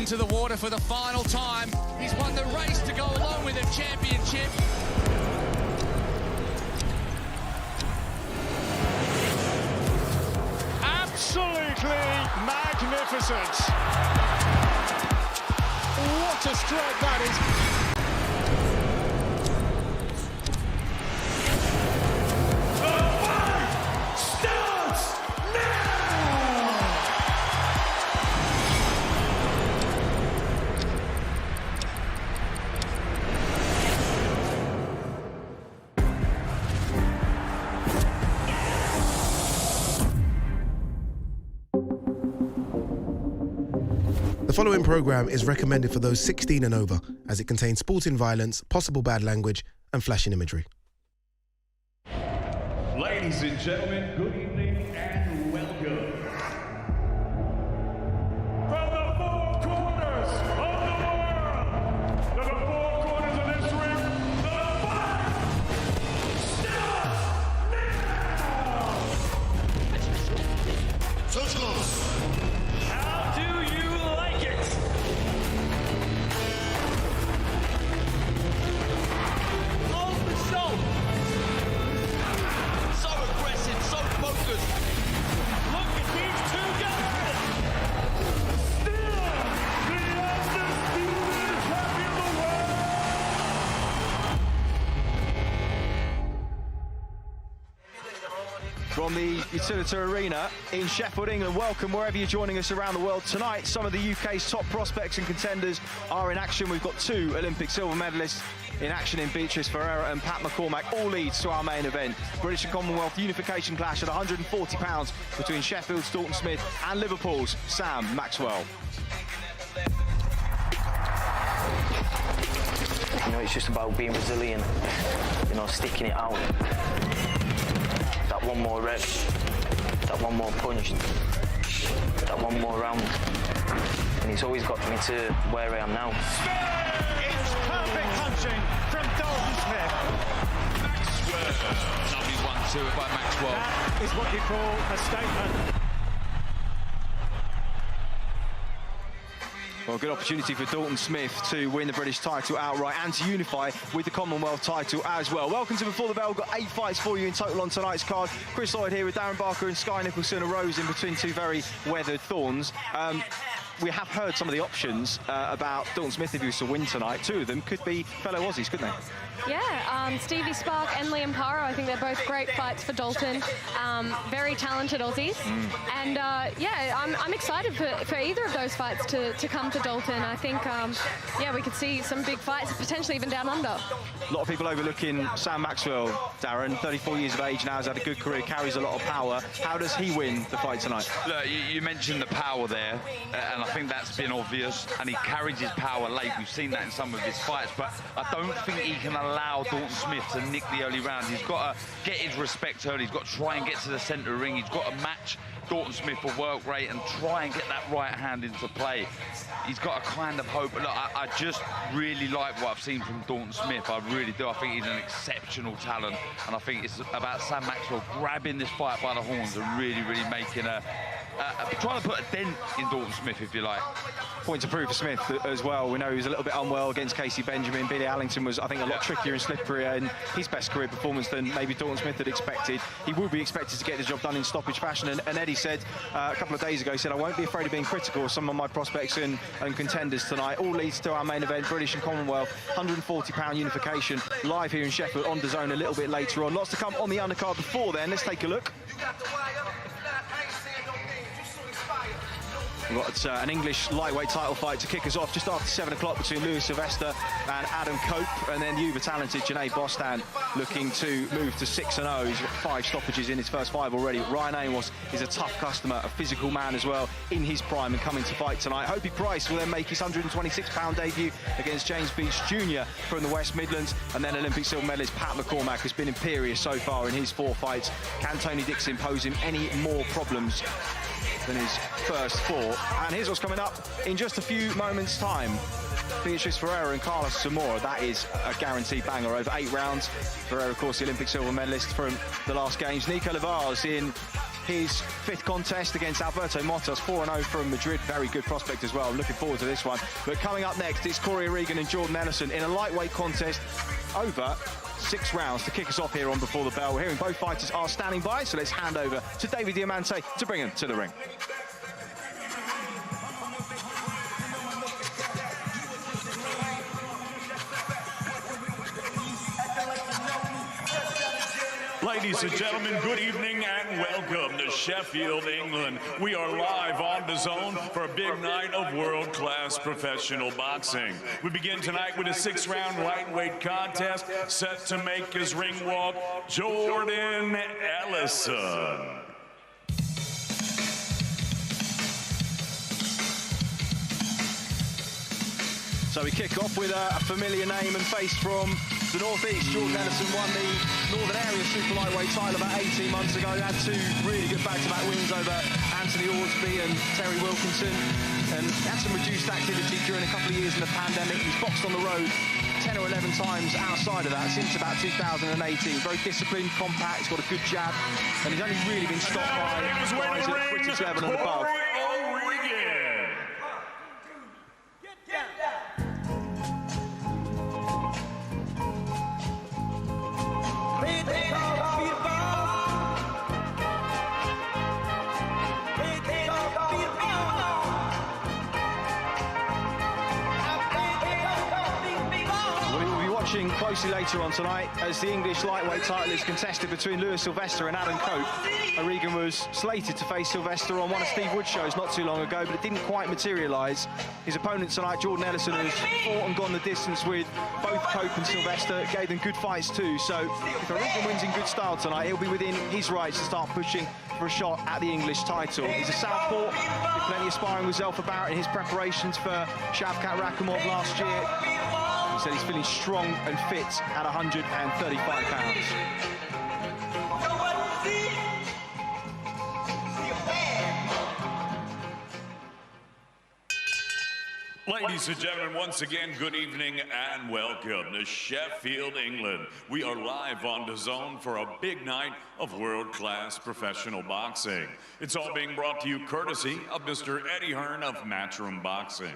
into the water for the final time. He's won the race to go along with the championship. Absolutely magnificent. What a stroke that is. The following programme is recommended for those 16 and over, as it contains sporting violence, possible bad language and flashing imagery. Ladies and gentlemen, good evening and welcome. From the four corners of the world, to the four corners of this ring, the fight starts now! How do you like it? On the shoulder. So aggressive, so focused. Look at these two guys! Still the undisputed champion of the world! From the Utilita Arena in Sheffield, England, welcome wherever you're joining us around the world tonight. Some of the UK's top prospects and contenders are in action. We've got two Olympic silver medalists in action in Beatrice Ferreira and Pat McCormack. All leads to our main event. British and Commonwealth unification clash at £140 between Sheffield's Dalton Smith and Liverpool's Sam Maxwell. You know, it's just about being resilient, you know, sticking it out. That one more rep, that one more punch, that one more round. And it's always got me to where I am now. It's perfect punching from Dalton Smith. Maxwell. Lovely 1-2 by Maxwell. That is what you call a statement. Well, good opportunity for Dalton Smith to win the British title outright and to unify with the Commonwealth title as well. Welcome to Before the Bell. We've got 8 fights for you in total on tonight's card. Chris Lloyd here with Darren Barker and Sky Nicholson, a rose in between two very weathered thorns. We have heard some of the options about Dalton Smith if he was to win tonight. Two of them could be fellow Aussies, couldn't they? Yeah, Stevie Spark and Liam Paro. I think they're both great fights for Dalton. Very talented Aussies. And yeah, I'm excited for either of those fights to come to Dalton. I think, yeah, we could see some big fights, potentially even down under. A lot of people overlooking Sam Maxwell, Darren, 34 years of age now, has had a good career, carries a lot of power. How does he win the fight tonight? Look, you mentioned the power there, and I think that's been obvious, and he carries his power late. We've seen that in some of his fights, but I don't think he can allow Dalton Smith to nick the early rounds. He's got to get his respect early. He's got to try and get to the centre of the ring. He's got to match Dalton Smith for work rate and try and get that right hand into play. He's got a kind of hope. Look, I just really like what I've seen from Dalton Smith. I really do. I think he's an exceptional talent, and I think it's about Sam Maxwell grabbing this fight by the horns and really making trying to put a dent in Dalton Smith, if you like. Point to prove for Smith as well. We know he was a little bit unwell against Casey Benjamin. Billy Allington was, I think, a lot trickier and slipperier in his best career performance than maybe Dalton Smith had expected. He will be expected to get the job done in stoppage fashion. And Eddie said a couple of days ago, he said, I won't be afraid of being critical of some of my prospects and contenders tonight. All leads to our main event, British and Commonwealth, £140 unification, live here in Sheffield on DAZN a little bit later on. Lots to come on the undercard before then. Let's take a look. We've got an English lightweight title fight to kick us off just after 7 o'clock between Lewis Sylvester and Adam Cope, and then uber-talented Janae Bostan looking to move to 6-0. He's got 5 stoppages in his first 5 already. Ryan Amos is a tough customer, a physical man as well, in his prime and coming to fight tonight. Hopi Price will then make his £126 debut against James Beach Jr. from the West Midlands, and then Olympic silver medalist Pat McCormack has been imperious so far in his 4 fights. Can Tony Dixon pose him any more problems than his first 4? And here's what's coming up in just a few moments' time. Beatrice Ferreira and Carlos Zamora, that is a guaranteed banger over 8 rounds. Ferreira, of course, the Olympic silver medalist from the last games. Nico Lavaz in his 5th contest against Alberto Motas, 4-0 from Madrid. Very good prospect as well. I'm looking forward to this one. But coming up next, it's Corey O'Regan and Jordan Ellison in a lightweight contest over 6 rounds to kick us off here on Before the Bell. We're hearing both fighters are standing by, so let's hand over to David Diamante to bring him to the ring. Ladies and gentlemen, good evening and welcome to Sheffield, England. We are live on DAZN for a big night of world-class professional boxing. We begin tonight with a 6-round lightweight contest set to make his ring walk, Jordan Ellison. So we kick off with a familiar name and face from the northeast. Jordan Ellison won the Northern Area Super Lightweight title about 18 months ago. He had 2 really good back-to-back wins over Anthony Orsby and Terry Wilkinson, and had some reduced activity during a couple of years in the pandemic. He's boxed on the road 10 or 11 times outside of that since about 2018. Very disciplined, compact, he's got a good jab, and he's only really been stopped by guys at British level and above. Closely later on tonight as the English lightweight title is contested between Lewis Sylvester and Adam Cope. O'Regan was slated to face Sylvester on one of Steve Wood's shows not too long ago, but it didn't quite materialise. His opponent tonight, Jordan Ellison, has fought and gone the distance with both Cope and Sylvester, gave them good fights too. So if O'Regan wins in good style tonight, he'll be within his rights to start pushing for a shot at the English title. He's a southpaw, did plenty of sparring with Zelfa Barrett in his preparations for Shavkat Rakhimov last year. He said he's feeling strong and fit at 135 pounds. Ladies and gentlemen, once again, good evening and welcome to Sheffield, England. We are live on DAZN for a big night of world-class professional boxing. It's all being brought to you courtesy of Mr. Eddie Hearn of Matchroom Boxing.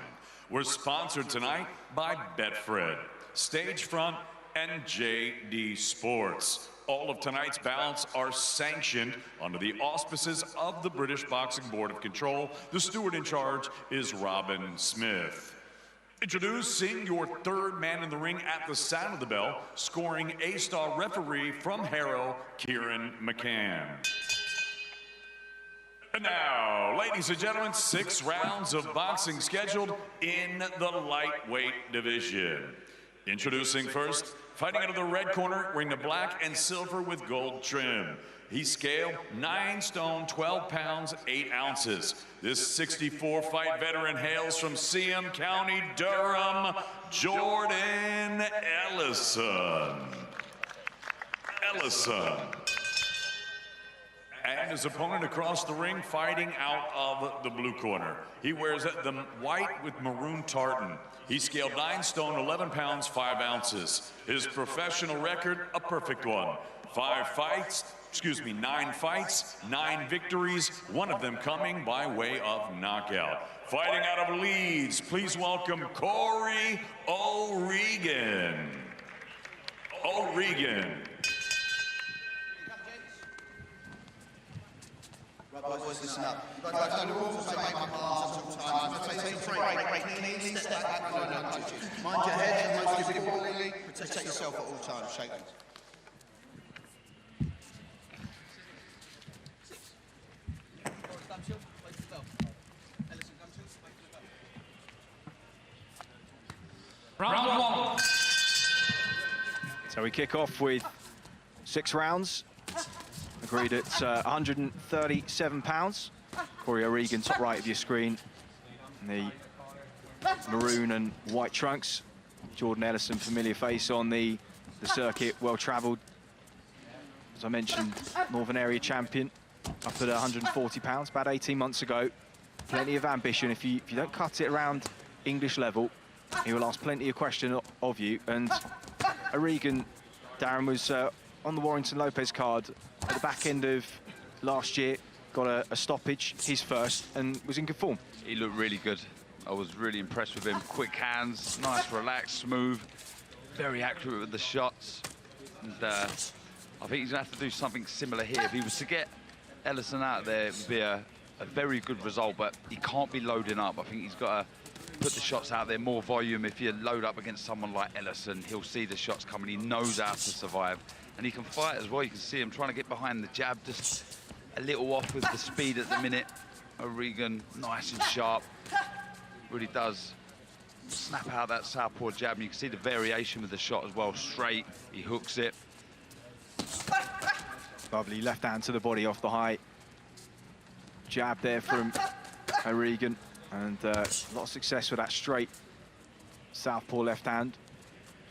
We're sponsored tonight by Betfred, Stagefront, and JD Sports. All of tonight's bouts are sanctioned under the auspices of the British Boxing Board of Control. The steward in charge is Robin Smith. Introducing your 3rd man in the ring at the sound of the bell, scoring A-star referee from Harrow, Kieran McCann. And now, ladies and gentlemen, 6 rounds of boxing scheduled in the lightweight division. Introducing first, fighting out of the red corner, wearing the black and silver with gold trim. He's scaled 9 stone, 12 pounds, 8 ounces. This 64-fight veteran hails from Seaham County, Durham, Jordan Ellison. And his opponent across the ring, fighting out of the blue corner. He wears the white with maroon tartan. He scaled 9 stone, 11 pounds, 5 ounces. His professional record, a perfect one. 9 fights, 9 victories, one of them coming by way of knockout. Fighting out of Leeds, please welcome Corey O'Regan. Right, boys, listen up. You guys know the rules, so make my pass all times. If they take 3, break, step back, no touches. Mind your head, and most importantly, protect yourself at all times. Shake hands. Round 1. So we kick off with 6 rounds. Agreed at 137 pounds. Corey O'Regan, top right of your screen. The maroon and white trunks. Jordan Ellison, familiar face on the circuit, well-travelled. As I mentioned, Northern Area champion, up at 140 pounds, about 18 months ago. Plenty of ambition. If you don't cut it around English level, he will ask plenty of questions of you. And O'Regan, Darren, was on the Warrington Lopez card at the back end of last year. got a stoppage, his first, and was in good form. He looked really good. I was really impressed with him. Quick hands, nice, relaxed, smooth, very accurate with the shots. And I think he's going to have to do something similar here. If he was to get Ellison out there, it would be a very good result, but he can't be loading up. I think he's got to put the shots out there, more volume. If you load up against someone like Ellison, he'll see the shots coming. He knows how to survive, and he can fight as well. You can see him trying to get behind the jab, just a little off with the speed at the minute. O'Regan, nice and sharp, really does snap out that southpaw jab, and you can see the variation with the shot as well. Straight, he hooks it. Lovely left hand to the body off the high jab there from O'Regan, and a lot of success with that straight southpaw left hand.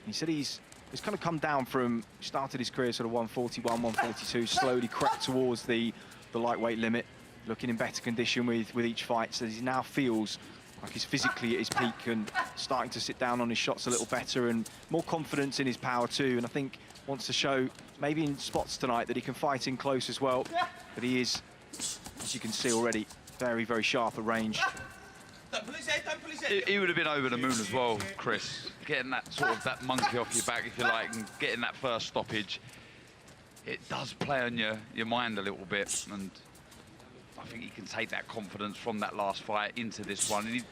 He said he's kind of come down from, started his career sort of 141, 142, slowly crept towards the lightweight limit, looking in better condition with each fight. So he now feels like he's physically at his peak and starting to sit down on his shots a little better and more confidence in his power too. And I think wants to show, maybe in spots tonight, that he can fight in close as well. But he is, as you can see already, very, very sharp at range. He would have been over the moon as well, Chris. Getting that sort of that monkey off your back, if you like, and getting that first stoppage. It does play on your mind a little bit, and I think he can take that confidence from that last fight into this one. And he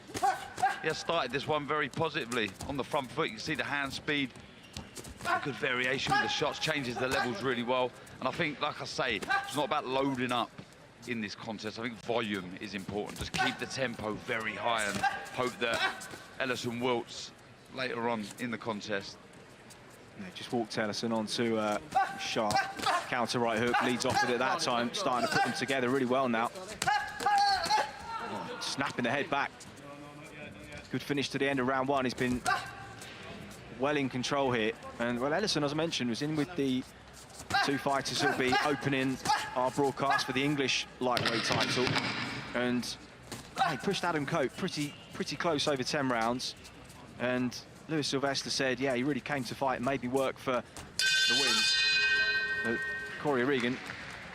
has started this one very positively on the front foot. You can see the hand speed, good variation with the shots, changes the levels really well. And I think, like I say, it's not about loading up in this contest. I think volume is important. Just keep the tempo very high and hope that Ellison wilts later on in the contest. Yeah, just walked Ellison onto a sharp counter right hook, leads off with it that time, starting to put them together really well now. Oh, snapping the head back. Good finish to the end of round one. He's been well in control here. And, well, Ellison, as I mentioned, was in with the two fighters who'll be opening our broadcast for the English lightweight title. And he pushed Adam Cope pretty close over 10 rounds. And Lewis Sylvester said, yeah, he really came to fight and maybe work for the win. But Corey O'Regan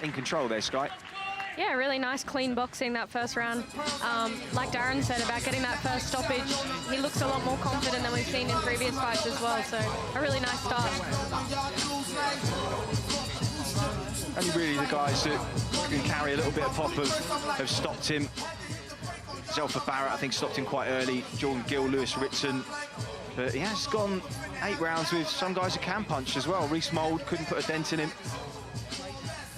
in control there, Sky. Yeah, really nice, clean boxing that first round. Like Darren said about getting that first stoppage, he looks a lot more confident than we've seen in previous fights as well, so a really nice start. Only really the guys that can carry a little bit of pop have stopped him. Zelfa Barrett, I think, stopped him quite early. Jordan Gill, Lewis Ritson. But he has gone 8 rounds with some guys who can punch as well. Reese Mould couldn't put a dent in him.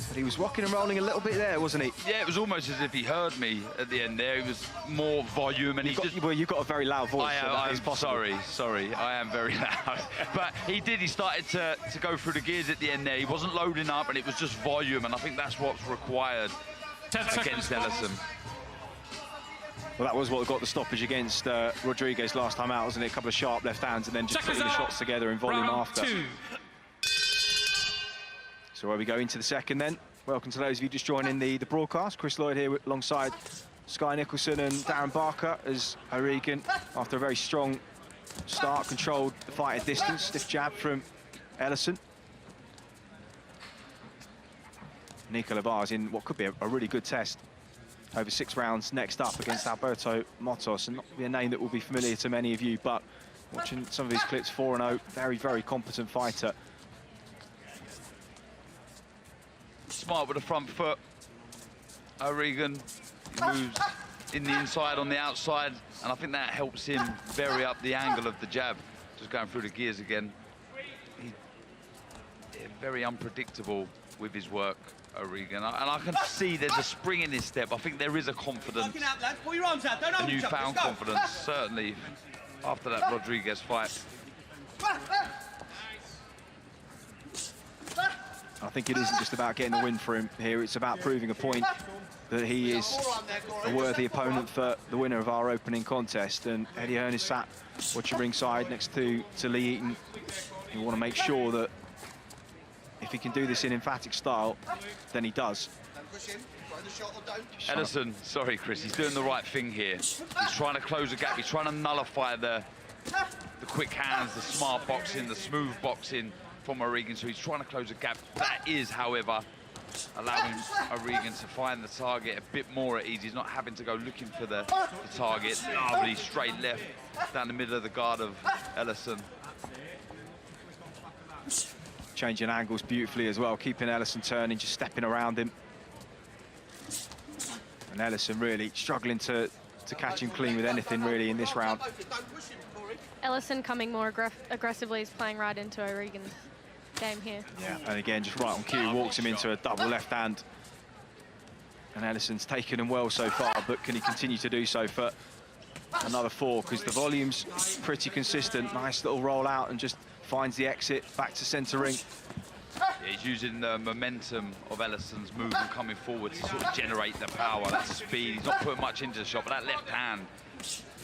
But he was rocking and rolling a little bit there, wasn't he? Yeah, it was almost as if he heard me at the end there. It was more volume, and well, you've got a very loud voice. I'm sorry, I am very loud. But he started to go through the gears at the end there. He wasn't loading up, and it was just volume, and I think that's what's required against Ellison. Well, that was what got the stoppage against Rodriguez last time out, wasn't it? A couple of sharp left hands and then just putting the shots together in volume after. So where we go into the second then. Welcome to those of you just joining the broadcast. Chris Lloyd here alongside Sky Nicholson and Darren Barker as O'Regan, after a very strong start, controlled the fight at distance. Stiff jab from Ellison. Nico Labar's in what could be a really good test. Over 6 rounds next up against Alberto Motos, and not be a name that will be familiar to many of you, but watching some of his clips, 4-0, very, very competent fighter. Smart with the front foot. O'Regan moves in the inside on the outside, and I think that helps him vary up the angle of the jab. Just going through the gears again. He's very unpredictable with his work, O'Regan, and I can see there's a spring in his step. I think there is a confidence, a newfound confidence, certainly after that Rodriguez fight. I think it isn't just about getting the win for him here, it's about proving a point that he is a worthy opponent for the winner of our opening contest. And Eddie Hearn is sat watching ringside next to Lee Eaton. You want to make sure that if he can do this in emphatic style, then he does. Ellison, sorry Chris, he's doing the right thing here. He's trying to close the gap, he's trying to nullify the quick hands, the smart boxing, the smooth boxing from O'Regan, so he's trying to close the gap. That is, however, allowing O'Regan to find the target a bit more at ease. He's not having to go looking for the target. Lovely straight left down the middle of the guard of Ellison. Changing angles beautifully as well, keeping Ellison turning, just stepping around him. And Ellison really struggling to catch him clean with anything really in this round. Ellison coming more aggressively, is playing right into O'Regan's game here. Yeah, and again, just right on cue, walks him into a double left hand. And Ellison's taken him well so far, but can he continue to do so for another 4? Because the volume's pretty consistent. Nice little roll out and just finds the exit back to centre ring. Yeah, he's using the momentum of Ellison's movement coming forward to sort of generate the power, that speed. He's not putting much into the shot, but that left hand,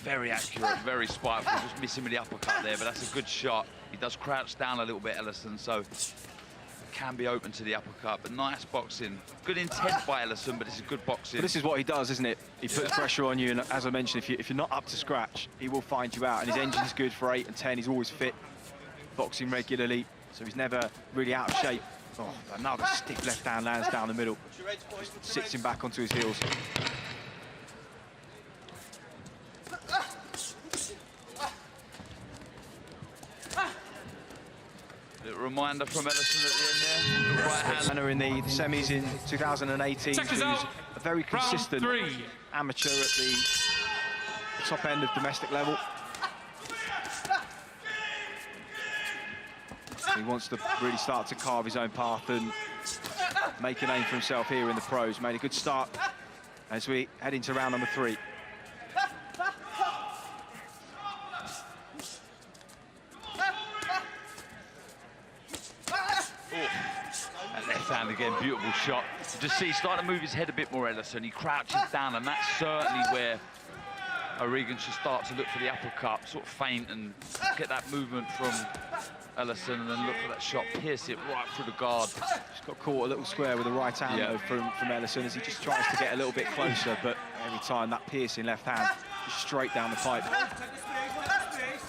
very accurate, very spiteful. Just missing with the uppercut there, but that's a good shot. He does crouch down a little bit, Ellison, so can be open to the uppercut, but nice boxing. Good intent by Ellison, but it's a good boxing. But this is what he does, isn't it? He puts pressure on you, and as I mentioned, if you're not up to scratch, he will find you out, and his engine's good for 8 and 10. He's always fit, boxing regularly, so he's never really out of shape. Oh, another stiff left hand lands down the middle. Just sits him back onto his heels. Little reminder from Ellison at the end there. The right hand. In the semis in 2018, who's a very consistent amateur at the top end of domestic level. He wants to really start to carve his own path and make a name for himself here in the pros. Made a good start as we head into round number 3. That left hand again, beautiful shot. You just see he's starting to move his head a bit more, Ellison. He crouches down, and that's certainly where O'Regan should start to look for the uppercut, sort of feint and get that movement from Ellison, and then look for that shot, pierce it right through the guard. Just got caught a little square with the right hand though from Ellison as he just tries to get a little bit closer, but every time that piercing left hand just straight down the pipe.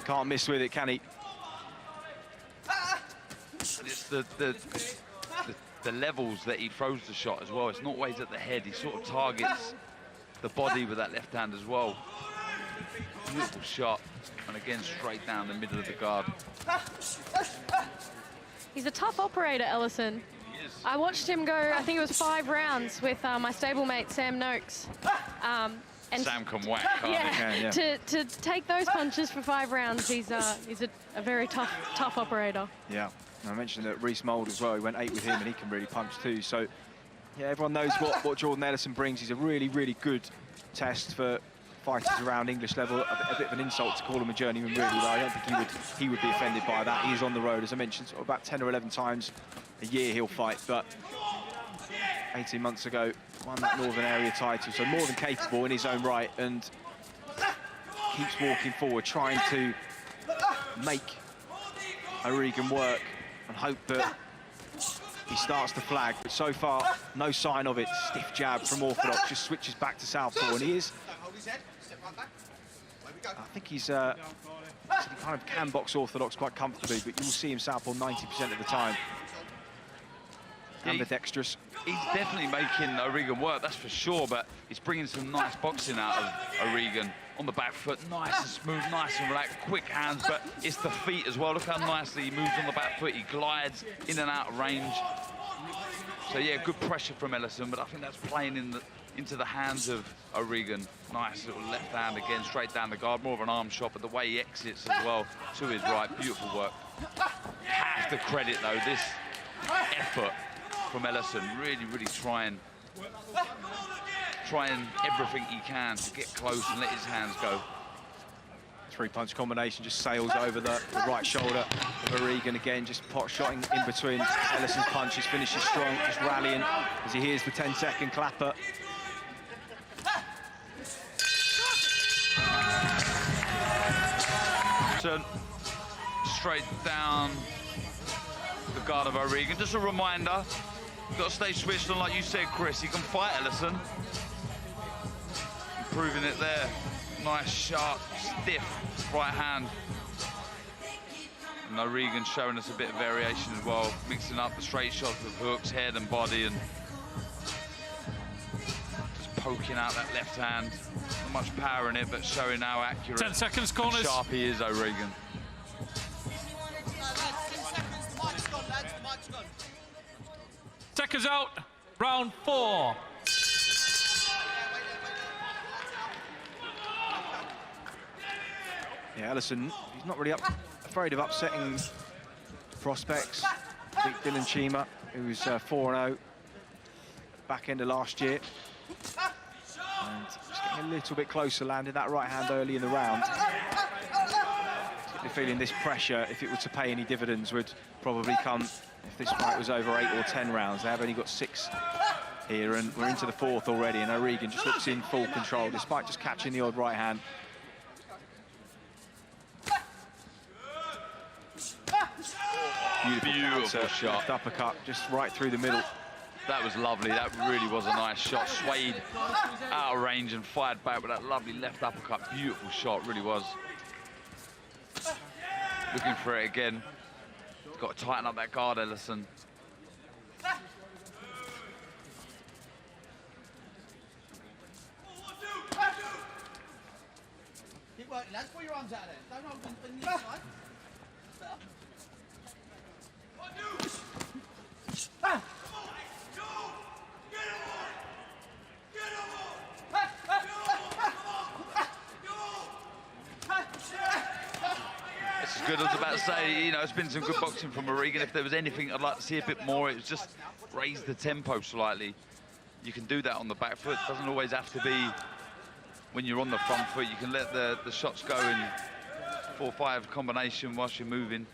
Can't miss with it, can he? And it's the levels that he throws the shot as well. It's not always at the head. He sort of targets the body with that left hand as well. Beautiful shot, and again straight down the middle of the guard. He's a tough operator, Ellison. He is. I watched him go, I think it was 5 rounds with my stablemate Sam Noakes. And Sam can whack, can't he? Yeah. To take those punches for 5 rounds, he's a very tough operator. Yeah, I mentioned that Reece Mould as well. He went 8 with him, and he can really punch too. So, yeah, everyone knows what Jordan Ellison brings. He's a really, really good test for fighters around English level. A bit of an insult to call him a journeyman, really, but I don't think he would be offended by that. He is on the road, as I mentioned, sort of about 10 or 11 times a year he'll fight, but 18 months ago won that Northern Area title, so more than capable in his own right, and keeps walking forward, trying to make O'Regan work and hope that he starts to flag, but so far no sign of it. Stiff jab from orthodox, just switches back to southpaw, and he is, I think he's he kind of can box orthodox quite comfortably, but you'll see him southpaw 90% of the time. Ambidextrous. He's definitely making O'Regan work, that's for sure, but he's bringing some nice boxing out of O'Regan. On the back foot, nice and smooth, nice and relaxed, quick hands, but it's the feet as well. Look how nicely he moves on the back foot. He glides in and out of range. So yeah, good pressure from Ellison, but I think that's playing into the hands of O'Regan. Nice little left hand again, straight down the guard, more of an arm shot, but the way he exits as well to his right, beautiful work. Have to credit though this effort from Ellison, really, really trying everything he can to get close and let his hands go. 3-punch combination just sails over the right shoulder of O'Regan again, just pot shotting in between Ellison's punches, finishes strong, just rallying as he hears the 10-second clapper. Straight down the guard of O'Regan. Just a reminder, you've got to stay switched on, like you said, Chris. You can fight Ellison. Improving it there. Nice, sharp, stiff right hand. And O'Regan showing us a bit of variation as well, mixing up the straight shots with hooks, head and body, and poking out that left hand. Not much power in it, but showing how accurate 10 seconds, corners. Sharp he is, O'Regan. Seconds out, round 4. Yeah, Ellison, he's not really afraid of upsetting prospects. I think Dylan Chima, who was 4-0 back end of last year. And just getting a little bit closer, landed that right hand early in the round. Particularly feeling this pressure, if it were to pay any dividends, would probably come if this fight was over 8 or 10 rounds. They have only got 6 here, and we're into the 4th already, and O'Regan just looks in full control, despite just catching the odd right hand. Beautiful shot. Left uppercut, just right through the middle. That was lovely. That really was a nice shot. Swayed out of range and fired back with that lovely left uppercut. Beautiful shot, really was. Looking for it again. Got to tighten up that guard, Ellison. Keep working, lads. Pull your arms out there. Don't hold them on the inside. It's as good as I was about to say, you know, it's been some good boxing from O'Regan. If there was anything I'd like to see a bit more, it was just raise the tempo slightly. You can do that on the back foot. It doesn't always have to be when you're on the front foot. You can let the shots go in 4-5 combination whilst you're moving.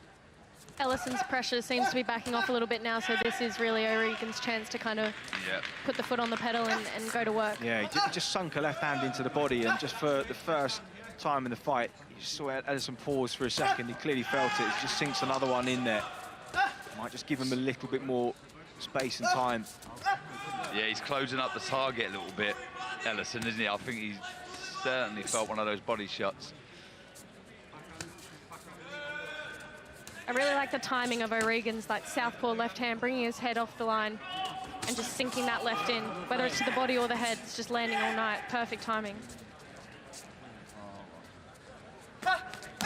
Ellison's pressure seems to be backing off a little bit now, so this is really O'Regan's chance to kind of put the foot on the pedal and go to work. Yeah, he just sunk a left hand into the body, and just for the first time in the fight, you just saw Ellison pause for a second. He clearly felt it. He just sinks another one in there. Might just give him a little bit more space and time. Yeah, he's closing up the target a little bit, Ellison, isn't he? I think he's certainly felt one of those body shots. I really like the timing of O'Regan's like southpaw left hand, bringing his head off the line and just sinking that left in. Whether it's to the body or the head, it's just landing all night. Perfect timing.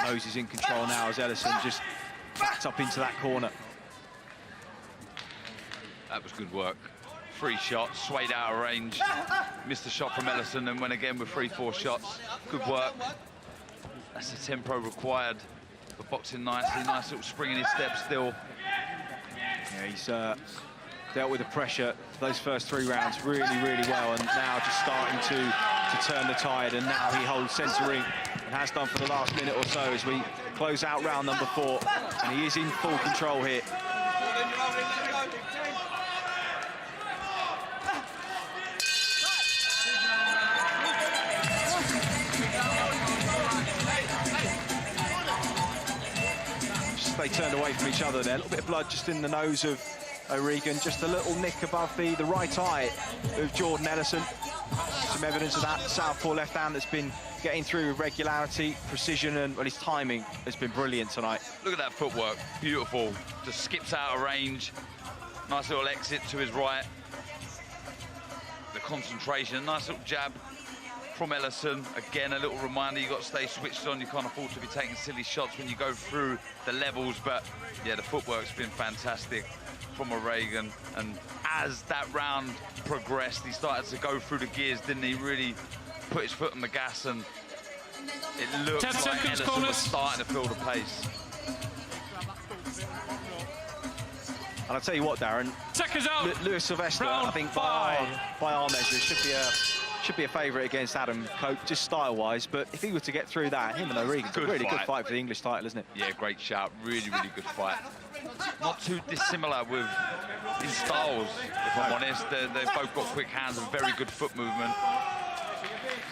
Nose is in control now as Ellison just backs up into that corner. That was good work. 3 shots, swayed out of range. Missed a shot from Ellison and went again with 3-4 shots. Good work. That's the tempo required. But boxing nicely, nice little spring in his step still. Yeah, he's dealt with the pressure those first 3 rounds really, really well, and now just starting to turn the tide, and now he holds centre ring and has done for the last minute or so as we close out round number 4, and he is in full control here. They turned away from each other there. A little bit of blood just in the nose of O'Regan, just a little nick above the right eye of Jordan Ellison. Some evidence of that southpaw left hand that's been getting through with regularity, precision, and well, his timing has been brilliant tonight. Look at that footwork, beautiful. Just skips out of range. Nice little exit to his right. The concentration, nice little jab from Ellison. Again, a little reminder, you've got to stay switched on. You can't afford to be taking silly shots when you go through the levels, but yeah, the footwork's been fantastic from O'Regan. And as that round progressed, he started to go through the gears, didn't he? Really put his foot on the gas, and it looked like Ellison was starting to feel the pace. And I'll tell you what, Darren, seconds out. Lewis Sylvester, I think by our measure, should be a favourite against Adam Cope, just style-wise. But if he were to get through that, him and O'Regan, good fight for the English title, isn't it? Yeah, great shout. Really, really good fight. Not too dissimilar in styles, if I'm honest. They've both got quick hands and very good foot movement.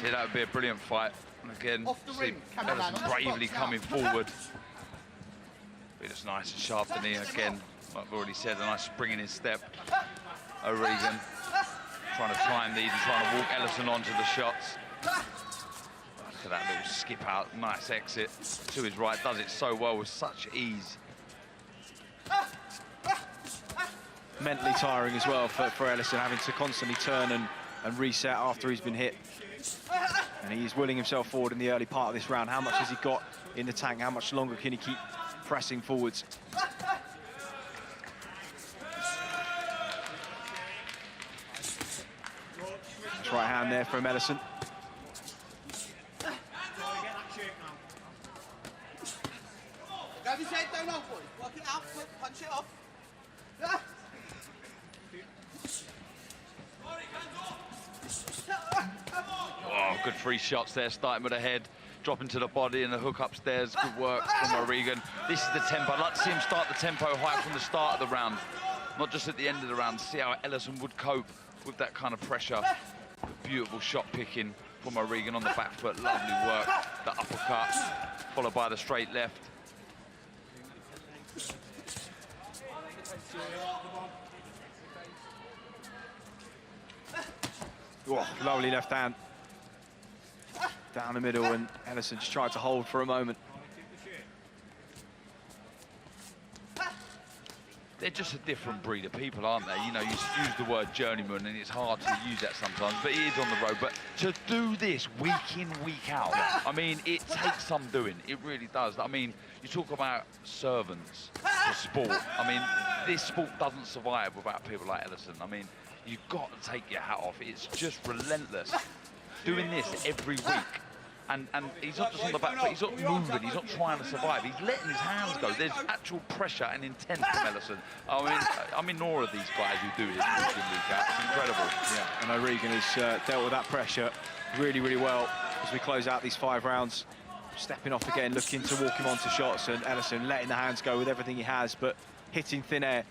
So that would be a brilliant fight. And again, see Ellison bravely coming forward. But it's nice and sharp, and again, like I've already said, a nice spring in his step. O'Regan trying to time these and trying to walk Ellison onto the shots. Look at that little skip out, nice exit to his right. Does it so well with such ease. Mentally tiring as well for Ellison, having to constantly turn and and reset after he's been hit. And he's willing himself forward in the early part of this round. How much has he got in the tank? How much longer can he keep pressing forwards? Right hand there from Ellison. Grab his head down off, boys. Work it out, punch it off. Oh, good 3 shots there, starting with the head, dropping to the body and the hook upstairs. Good work from O'Regan. This is the tempo. I'd like to see him start the tempo high from the start of the round, not just at the end of the round. See how Ellison would cope with that kind of pressure. Beautiful shot picking from O'Regan on the back foot. Lovely work. The uppercut, followed by the straight left. Oh, lovely left hand. Down the middle, and Ellison just tried to hold for a moment. They're just a different breed of people, aren't they? You know, you use the word journeyman, and it's hard to use that sometimes, but he is on the road. But to do this week in, week out, I mean, it takes some doing. It really does. I mean, you talk about servants for sport. I mean, this sport doesn't survive without people like Ellison. I mean, you've got to take your hat off. It's just relentless. Doing this every week. And he's not just on the back foot, he's not moving, he's not trying to survive, he's letting his hands go. There's actual pressure and intent from Ellison. I mean, I'm in awe of these guys who do this week in, week out. It's incredible. Yeah, and O'Regan has dealt with that pressure really, really well as we close out these 5 rounds. Stepping off again, looking to walk him onto shots, and Ellison letting the hands go with everything he has, but hitting thin air.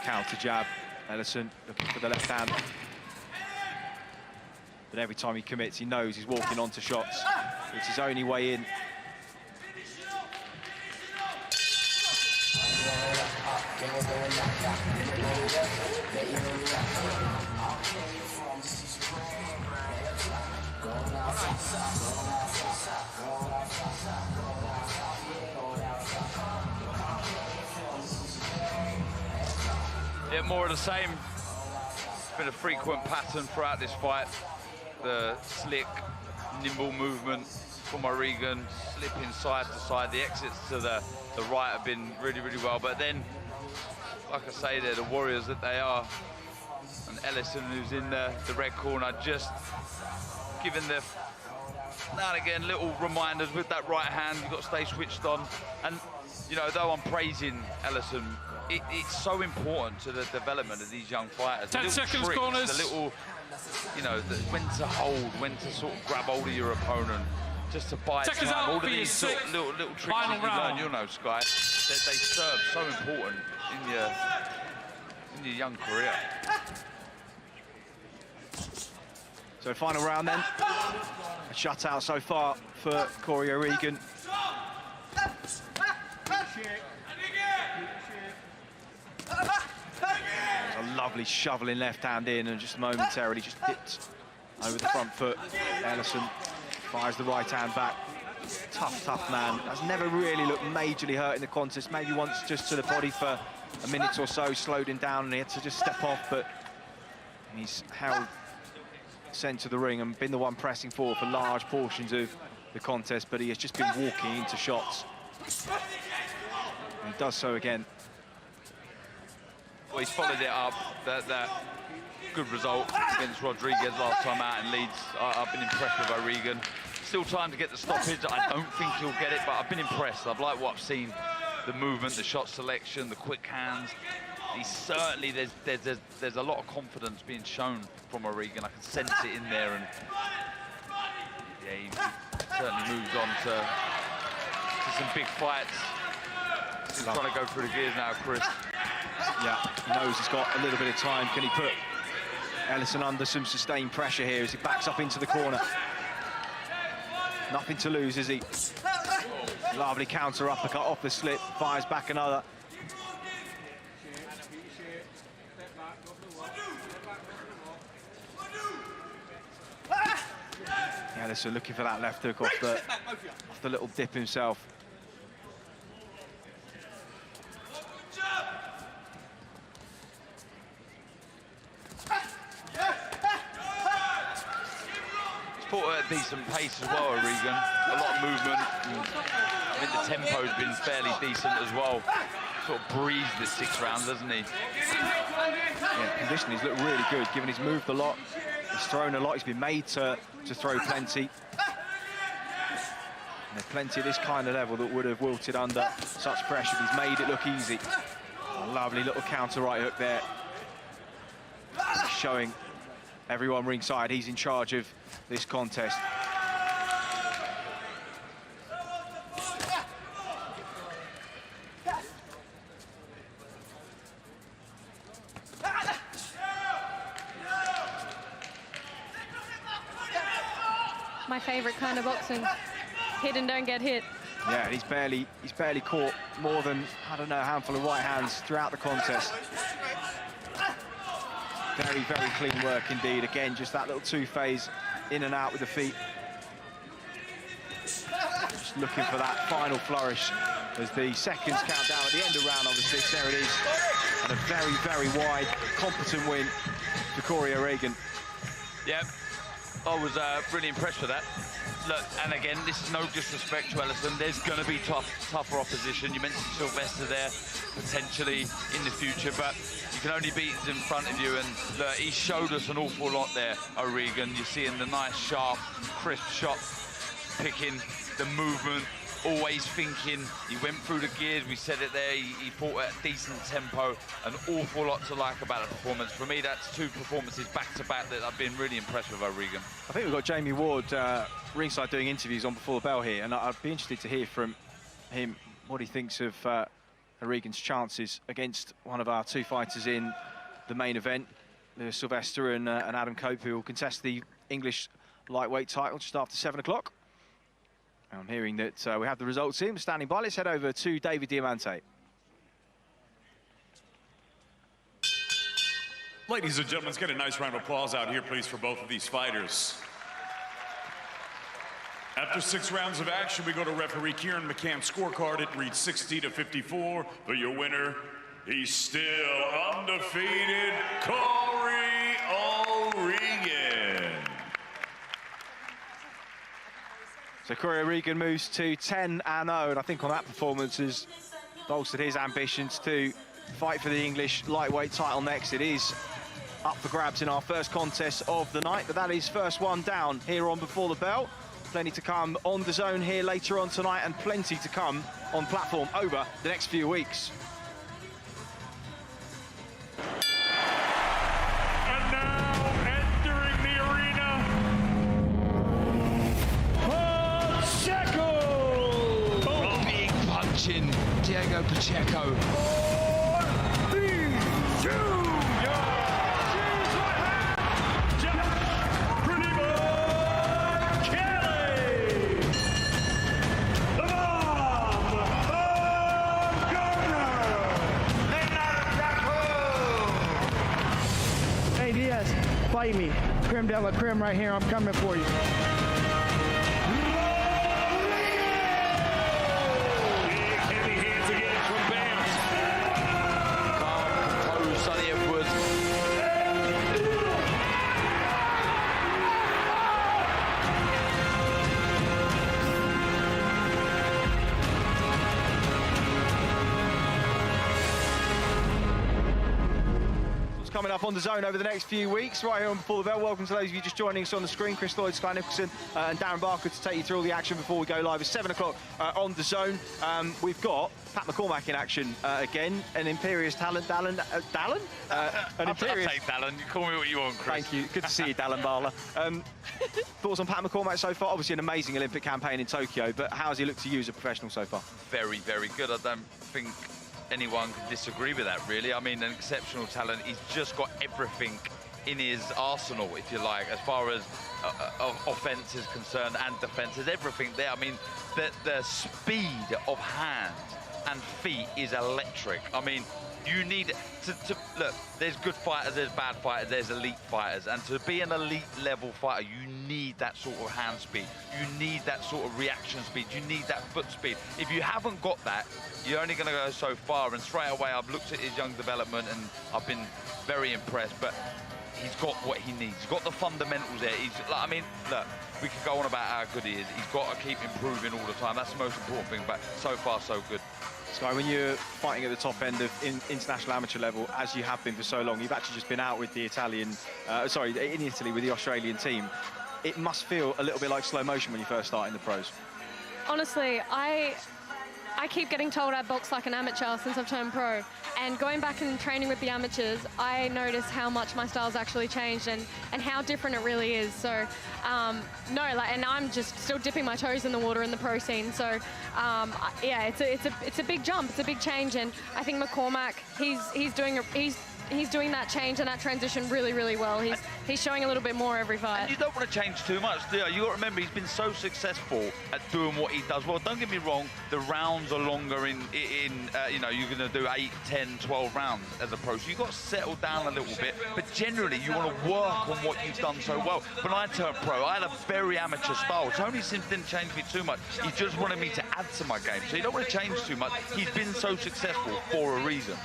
Counter jab, Ellison looking for the left hand. But every time he commits, he knows he's walking onto shots. It's his only way in. Yeah, more of the same. It's been a frequent pattern throughout this fight. The slick, nimble movement from O'Regan, slipping side to side. The exits to the right have been really, really well. But then, like I say, they're the warriors that they are. And Ellison, who's in the red corner, just giving the now and again little reminders with that right hand. You've got to stay switched on. And, you know, though I'm praising Ellison, it's so important to the development of these young fighters. 10 seconds, tricks, corners. The little, you know, when to hold, when to sort of grab hold of your opponent, just to buy Seconds time. out All of for your these sort of little tricks that you learn, you know, Sky, they serve so important in your young career. So final round then. A shutout so far for Corey O'Regan. A lovely shoveling left hand in, and just momentarily just dipped over the front foot. Ellison fires the right hand back. Tough, tough man. Has never really looked majorly hurt in the contest. Maybe once just to the body for a minute or so, slowed him down, and he had to just step off, but he's held centre of the ring and been the one pressing forward for large portions of the contest, but he has just been walking into shots. And he does so again. Well, he's followed it up, that good result against Rodriguez last time out in Leeds. I've been impressed with O'Regan. Still time to get the stoppage. I don't think he'll get it, but I've been impressed. I've liked what I've seen, the movement, the shot selection, the quick hands. He's certainly, there's a lot of confidence being shown from O'Regan. I can sense it in there, and yeah, he certainly moves on to some big fights. He's trying to go through the gears now, Chris. Yeah, he knows he's got a little bit of time. Can he put Ellison under some sustained pressure here as he backs up into the corner? Nothing to lose, is he? Lovely counter uppercut off the slip, fires back another. Ellison looking for that left hook off the little dip himself. decent pace as well, Regan. A lot of movement. I think the tempo's been fairly decent as well. Sort of breezed this 6 rounds, hasn't he? Yeah, conditioning's looked really good, given he's moved a lot, he's thrown a lot, he's been made to throw plenty. And there's plenty at this kind of level that would have wilted under such pressure. He's made it look easy. A lovely little counter right hook there. Showing everyone ringside he's in charge of this contest. My favourite kind of boxing. Hit and don't get hit. Yeah, and he's barely caught more than, I don't know, a handful of right hands throughout the contest. Very, very clean work indeed. Again, just that little two-phase in and out with the feet. Just looking for that final flourish as the seconds count down at the end of round number 6. There it is. And a very, very wide, competent win for Corey O'Regan. Yep. I was really impressed with that. Look, and again, this is no disrespect to Ellison. There's going to be tougher opposition. You mentioned Sylvester there, potentially in the future, but you can only beat who's in front of you. And look, he showed us an awful lot there, O'Regan. You're seeing the nice, sharp, crisp shot, picking the movement, always thinking. He went through the gears. We said it there. He fought at a decent tempo. An awful lot to like about the performance. For me, that's 2 performances back-to-back that I've been really impressed with O'Regan. I think we've got Jamie Ward ringside doing interviews on Before the Bell here, and I'd be interested to hear from him what he thinks of O'Regan's chances against one of our 2 fighters in the main event, Sylvester and Adam Cope, who will contest the English lightweight title just after 7 o'clock. I'm hearing that we have the results in. We're standing by. Let's head over to David Diamante. Ladies and gentlemen, let's get a nice round of applause out here, please, for both of these fighters. After 6 rounds of action, we go to referee Kieran McCann's scorecard. It reads 60-54. For your winner, he's still undefeated, Corey O'Regan. So Corey O'Regan moves to 10-0, and I think on that performance has bolstered his ambitions to fight for the English lightweight title next. It is up for grabs in our first contest of the night, but that is first one down here on Before the Bell. Plenty to come on DAZN here later on tonight, and plenty to come on platform over the next few weeks. And now entering the arena, Pacheco! Big punching Diego Pacheco. Fight me. Creme de la creme right here. I'm coming for you. Heavy hands again from Bams. Calm, composed, Sonny Edwards. Coming up on DAZN over the next few weeks, right here on Before the Bell. Welcome to those of you just joining us on the screen. Chris Lloyd, Sky Nicholson and Darren Barker to take you through all the action before we go live at 7 o'clock on DAZN. We've got Pat McCormack in action again, an imperious talent. Dallin? An imperious... I'll take Dallin. You call me what you want, Chris. Thank you. Good to see you, Dallin Barler. Thoughts on Pat McCormack so far? Obviously an amazing Olympic campaign in Tokyo, but how has he looked to you as a professional so far? Very, very good. I don't think anyone could disagree with that, really. I mean, an exceptional talent. He's just got everything in his arsenal, if you like, as far as offense is concerned and defense. There's everything there. I mean, the speed of hand and feet is electric. I mean, you need to look, there's good fighters, there's bad fighters, there's elite fighters, and to be an elite level fighter, you need that sort of hand speed, you need that sort of reaction speed, you need that foot speed. If you haven't got that, you're only going to go so far. And straight away, I've looked at his young development and I've been very impressed. But he's got what he needs. He's got the fundamentals there. He's, like, I mean, look, we could go on about how good he is. He's got to keep improving all the time. That's the most important thing, but so far, so good. Sky, when you're fighting at the top end of international amateur level, as you have been for so long, you've actually just been out with the Italian, in Italy with the Australian team. It must feel a little bit like slow motion when you first start in the pros. Honestly, I keep getting told I box like an amateur since I've turned pro. And going back and training with the amateurs, I notice how much my style's actually changed and how different it really is. So, no, like, and I'm just still dipping my toes in the water in the pro scene. So, yeah, it's a big jump, it's a big change. And I think McCormack, he's doing that change and that transition really, really well. He's showing a little bit more every fight. And you don't want to change too much, do you? You got to remember, he's been so successful at doing what he does. Well, don't get me wrong, the rounds are longer you know, you're going to do 8, 10, 12 rounds as a pro. So you've got to settle down a little bit. But generally, you want to work on what you've done so well. When I turned pro, I had a very amateur style. Tony Sims didn't change me too much. He just wanted me to add to my game. So you don't want to change too much. He's been so successful for a reason.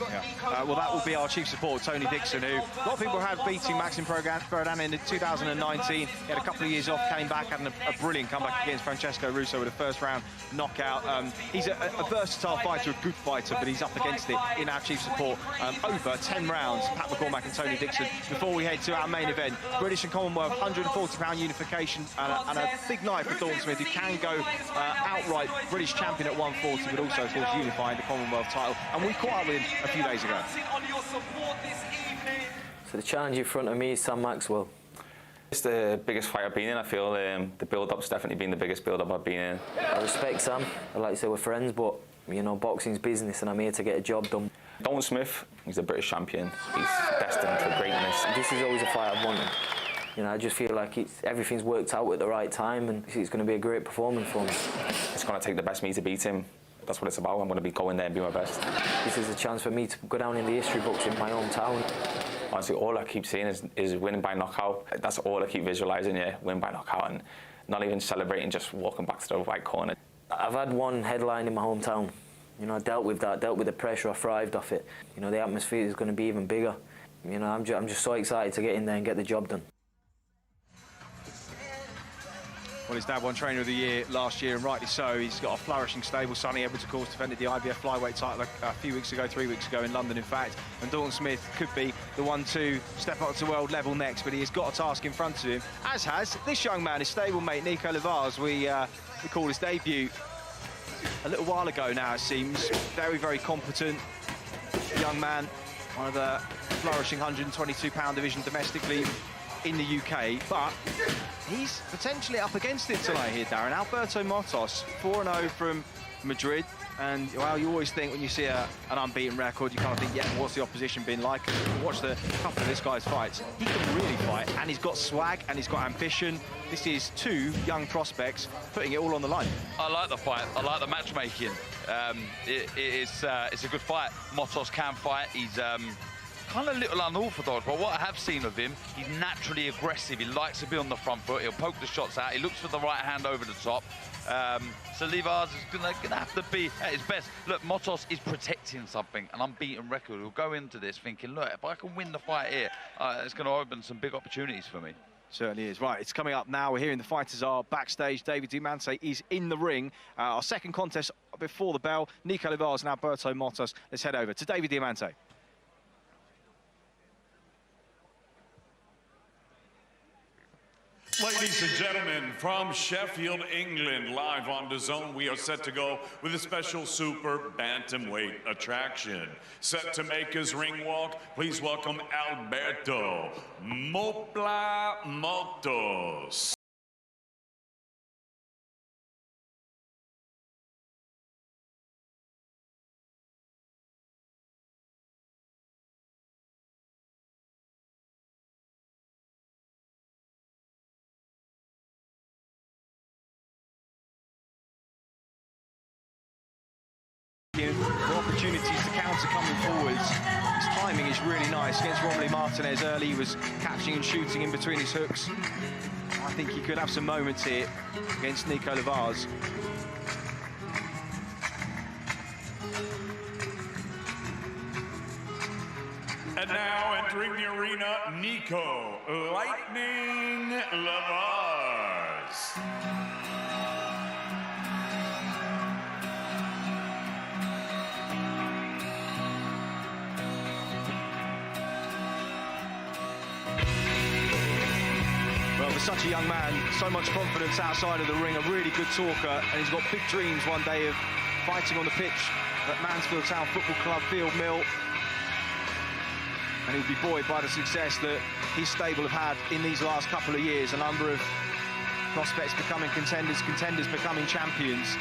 Yeah. Well, that will be our chief support, Tony Dixon, who a lot of people had beating Maxim Prodan in 2019. He had a couple of years off, came back, had a brilliant comeback against Francesco Russo with a first-round knockout. He's a versatile fighter, a good fighter, but he's up against it in our chief support. Over 10 rounds, Pat McCormack and Tony Dixon. Before we head to our main event, British and Commonwealth 140-pound unification and a big night for Dalton Smith, who can go outright British champion at 140, but also, of course, unifying the Commonwealth title. And we caught up with him a few days ago. So the challenge in front of me is Sam Maxwell. It's the biggest fight I've been in. I feel the build-up's definitely been the biggest build-up I've been in. I respect Sam. I like to say we're friends, but you know, boxing's business and I'm here to get a job done. Dalton Smith, he's a British champion. He's destined for greatness. This is always a fight I've wanted. You know, I just feel like everything's worked out at the right time and it's going to be a great performance for me. It's going to take the best me to beat him. That's what it's about. I'm going to be going there and be my best. This is a chance for me to go down in the history books in my hometown. Honestly, all I keep seeing is winning by knockout. That's all I keep visualising, yeah, win by knockout, and not even celebrating, just walking back to the right corner. I've had one headline in my hometown. You know, I dealt with that, dealt with the pressure, I thrived off it. You know, the atmosphere is going to be even bigger. You know, I'm just so excited to get in there and get the job done. Well, his dad won Trainer of the Year last year, and rightly so. He's got a flourishing stable. Sonny Edwards, of course, defended the IBF flyweight title a few weeks ago, 3 weeks ago in London, in fact. And Dalton Smith could be the one to step up to world level next, but he has got a task in front of him, as has this young man, his stablemate, Nico Levars. We called his debut a little while ago now, it seems. Very, very competent young man. One of the flourishing 122-pound division domestically in the UK, but he's potentially up against it tonight here, Darren. Alberto Motos, 4-0 from Madrid, and well, you always think when you see an unbeaten record, you kind of think, yeah, what's the opposition been like? Watch the couple of this guy's fights. He can really fight, and he's got swag, and he's got ambition. This is two young prospects putting it all on the line. I like the fight. I like the matchmaking. It's a good fight. Motos can fight. He's kind of a little unorthodox, but what I have seen of him, he's naturally aggressive. He likes to be on the front foot. He'll poke the shots out. He looks for the right hand over the top. So Levars is gonna have to be at his best. Look, Motos is protecting something, an unbeaten record. He'll go into this thinking, look, if I can win the fight here, it's going to open some big opportunities for me. Certainly is. Right, it's coming up now. We're hearing the fighters are backstage. David Dumante is in the ring. Our second contest before the bell, Nico Levars and Alberto Motos. Let's head over to David Dumante. Ladies and gentlemen, from Sheffield, England, live on DAZN, we are set to go with a special super bantamweight attraction. Set to make his ring walk, please welcome Alberto Mopla Motos. The opportunities to counter coming forwards. His timing is really nice. Against Romilly Martinez early, he was catching and shooting in between his hooks. I think he could have some moments here against Nico Levars. And now entering the arena, Nico Lightning Lavars. Well, for such a young man, so much confidence outside of the ring, a really good talker, and he's got big dreams one day of fighting on the pitch at Mansfield Town Football Club, Field Mill. And he'll be buoyed by the success that his stable have had in these last couple of years. A number of prospects becoming contenders, contenders becoming champions.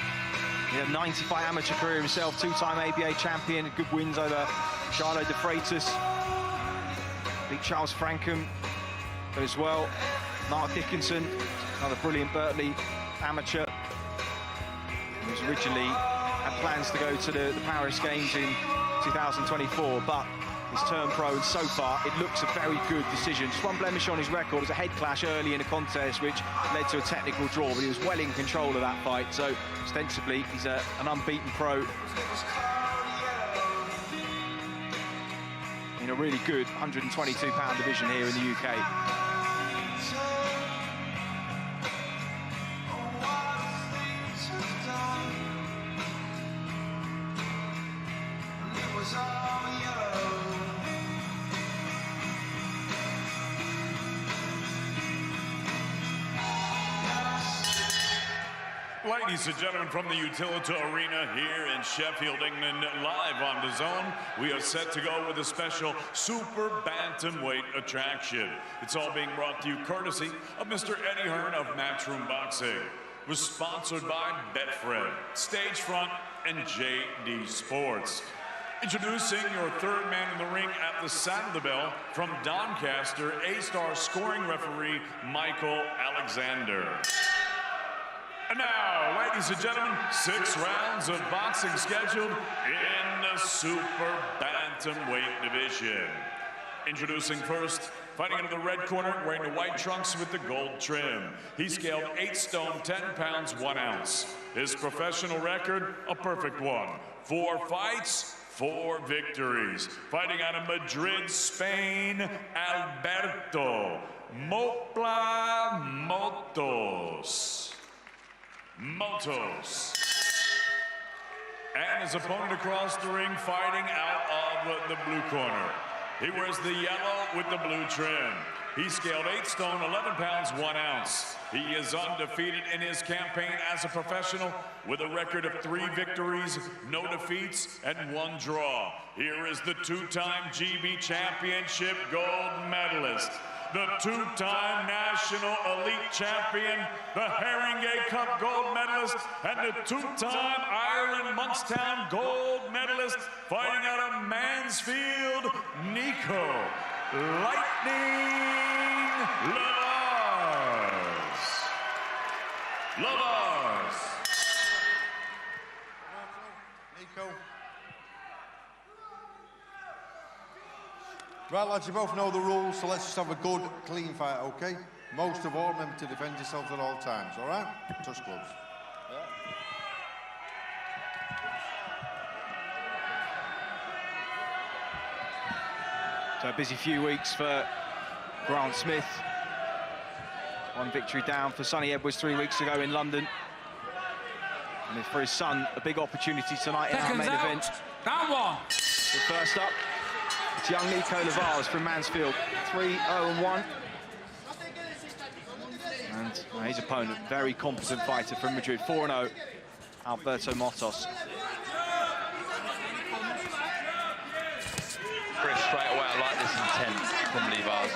He had a 95 amateur career himself, two-time ABA champion, good wins over Charlo de Freitas, beat Charles Frankham as well. Mark Dickinson, another brilliant Berkeley amateur, who was originally had plans to go to the Paris Games in 2024, but he's turned pro, and so far it looks a very good decision. Just one blemish on his record was a head clash early in the contest, which led to a technical draw, but he was well in control of that fight, so ostensibly he's an unbeaten pro in a really good 122-pound division here in the UK. Ladies and gentlemen, from the Utilita Arena here in Sheffield, England, live on DAZN, we are set to go with a special super bantamweight attraction. It's all being brought to you courtesy of Mr. Eddie Hearn of Matchroom Boxing. Was sponsored by Betfred, Stagefront, and JD Sports. Introducing your third man in the ring at the sound of the bell from Doncaster, A-star scoring referee Michael Alexander. And now, ladies and gentlemen, 6 rounds of boxing scheduled in the super bantamweight division. Introducing first, fighting into the red corner, wearing the white trunks with the gold trim. He scaled 8 stone, 10 pounds, 1 ounce. His professional record, a perfect one. 4 fights, 4 victories. Fighting out of Madrid, Spain, Alberto Mopla Motos. And his opponent across the ring, fighting out of the blue corner. He wears the yellow with the blue trim. He scaled 8 stone, 11 pounds, 1 ounce. He is undefeated in his campaign as a professional with a record of 3 victories, no defeats, and 1 draw. Here is the 2-time GB Championship gold medalist, the 2-time National Elite Champion, the Haringey Cup gold medalist, and the 2-time Ireland Monkstown gold medalist, fighting out of Mansfield, Nico Lightning Lavars. Nico. Right, lads, you both know the rules, so let's just have a good, clean fight, okay? Most of all, remember to defend yourselves at all times, all right? Touch gloves. So a busy few weeks for Grant Smith. 1 victory down for Sonny Edwards 3 weeks ago in London. And for his son, a big opportunity tonight in our main event. Round 1. So first up, it's young Nico Lavars from Mansfield, 3-0-1. And his opponent, very competent fighter from Madrid, 4-0, Alberto Motos. Chris, straight away, I like this intent from Lavars.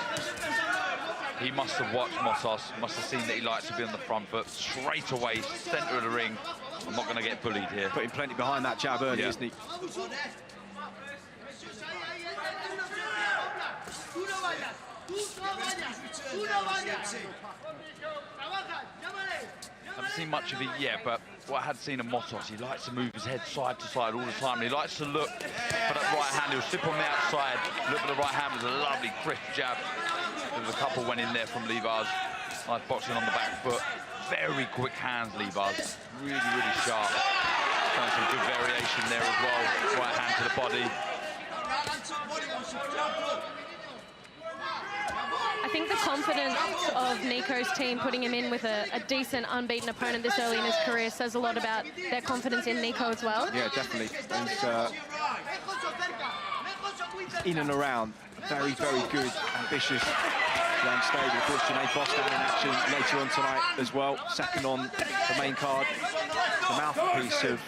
He must have watched Motos, must have seen that he likes to be on the front foot. Straight away, centre of the ring. I'm not going to get bullied here. Putting plenty behind that jab early, isn't he? Haven't seen much of it yet, but what I had seen of Motos, he likes to move his head side to side all the time. He likes to look for that right hand. He'll slip on the outside, look for the right hand with a lovely crisp jab. There was a couple went in there from Lavars. Nice boxing on the back foot. Very quick hands, Lavars. Really, really sharp. Showing some good variation there as well. Right hand to the body. I think the confidence of Nico's team putting him in with a decent unbeaten opponent this early in his career says a lot about their confidence in Nico as well. Yeah, definitely. He's in and around. Very, very good, ambitious young stable. Of course, Janae Bostan in action later on tonight as well. Second on the main card. The mouthpiece of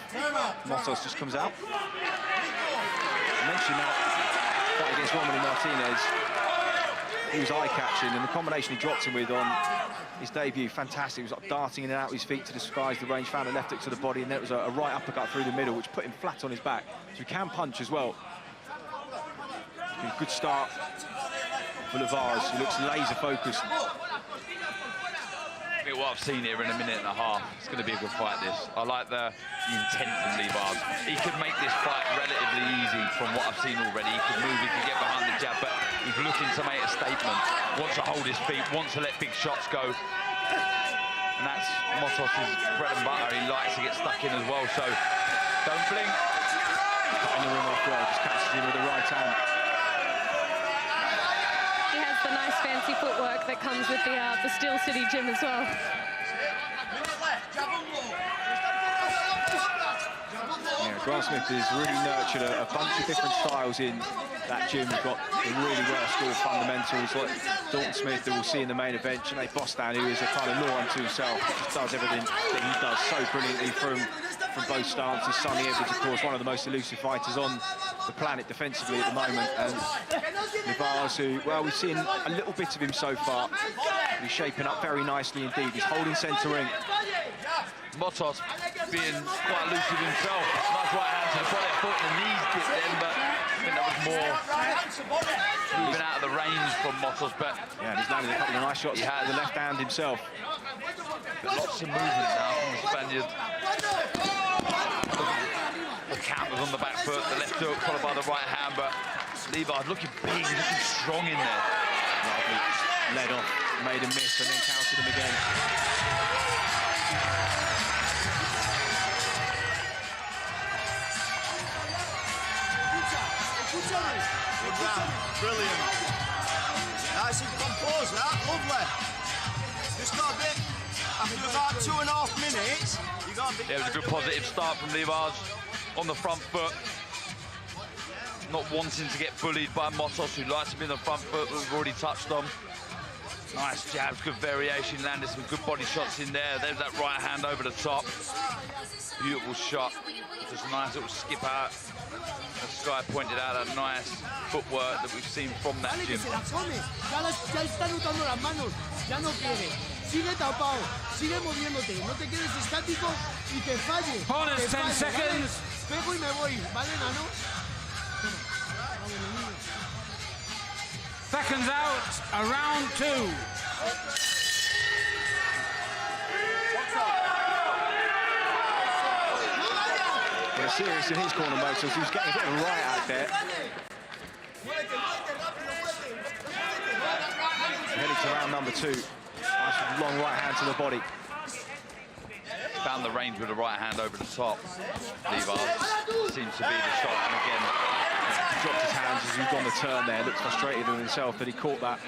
Motos just comes out. I mentioned that fight against Romany Martinez. He was eye-catching, and the combination he dropped him with on his debut, fantastic. He was like darting in and out with his feet to disguise the range, found a left hook to the body, and then it was a right uppercut through the middle, which put him flat on his back. So he can punch as well. Good start for Livaz, who looks laser-focused. I think what I've seen here in a minute and a half, it's going to be a good fight, this. I like the intent from Livaz. He could make this fight relatively easy from what I've seen already. He could move, he could get behind the jab, but he's looking to make a statement. Wants to hold his feet, wants to let big shots go. And that's Motos' bread and butter. He likes to get stuck in as well, so don't blink. Cutting the ring off well, just catches him with the right hand. He has the nice fancy footwork that comes with the Steel City gym as well. Yeah, Grant Smith has really nurtured a bunch of different styles in that gym. He's got really well-scored fundamentals like Dalton Smith, that we'll see in the main event. Janae Bostan, who is a kind of law unto himself, just does everything that he does so brilliantly from both stances. Sonny Edwards, of course, one of the most elusive fighters on the planet defensively at the moment. And Livaz, who, well, we've seen a little bit of him so far. He's shaping up very nicely indeed. He's holding centre ring. Motos being quite elusive himself. Nice right hand to the body. I thought the knees did then, but I think that was more moving out of the range from Motos. But yeah, he's landed a couple of nice shots out of the left hand himself. But lots of movement now from the Spaniard. The counters on the back foot, the left hook followed by the right hand, but Livaz looking big, looking strong in there. Led off, made a miss, and then countered him again. Brilliant. Nice and composed, that. Lovely. Just got a bit, after about 2.5 minutes, you got a bit... Yeah, it was a good positive start from Livaz on the front foot. Not wanting to get bullied by Motos, who likes to be on the front foot, that we've already touched on. Nice jabs, good variation, landed some good body shots in there. There's that right hand over the top. Beautiful shot. Just a nice little skip out. As Sky pointed out, that nice footwork that we've seen from that gym. Bonus 10 seconds. Seconds out, around 2. Yeah, serious in his corner, Motos. He was getting a bit of a right out there. Heading to round number 2. Nice long right hand to the body. Found the range with the right hand over the top. Livaz seems to be the shot, and again, dropped his hands as he's gone the turn there. Looks frustrated with himself that he caught that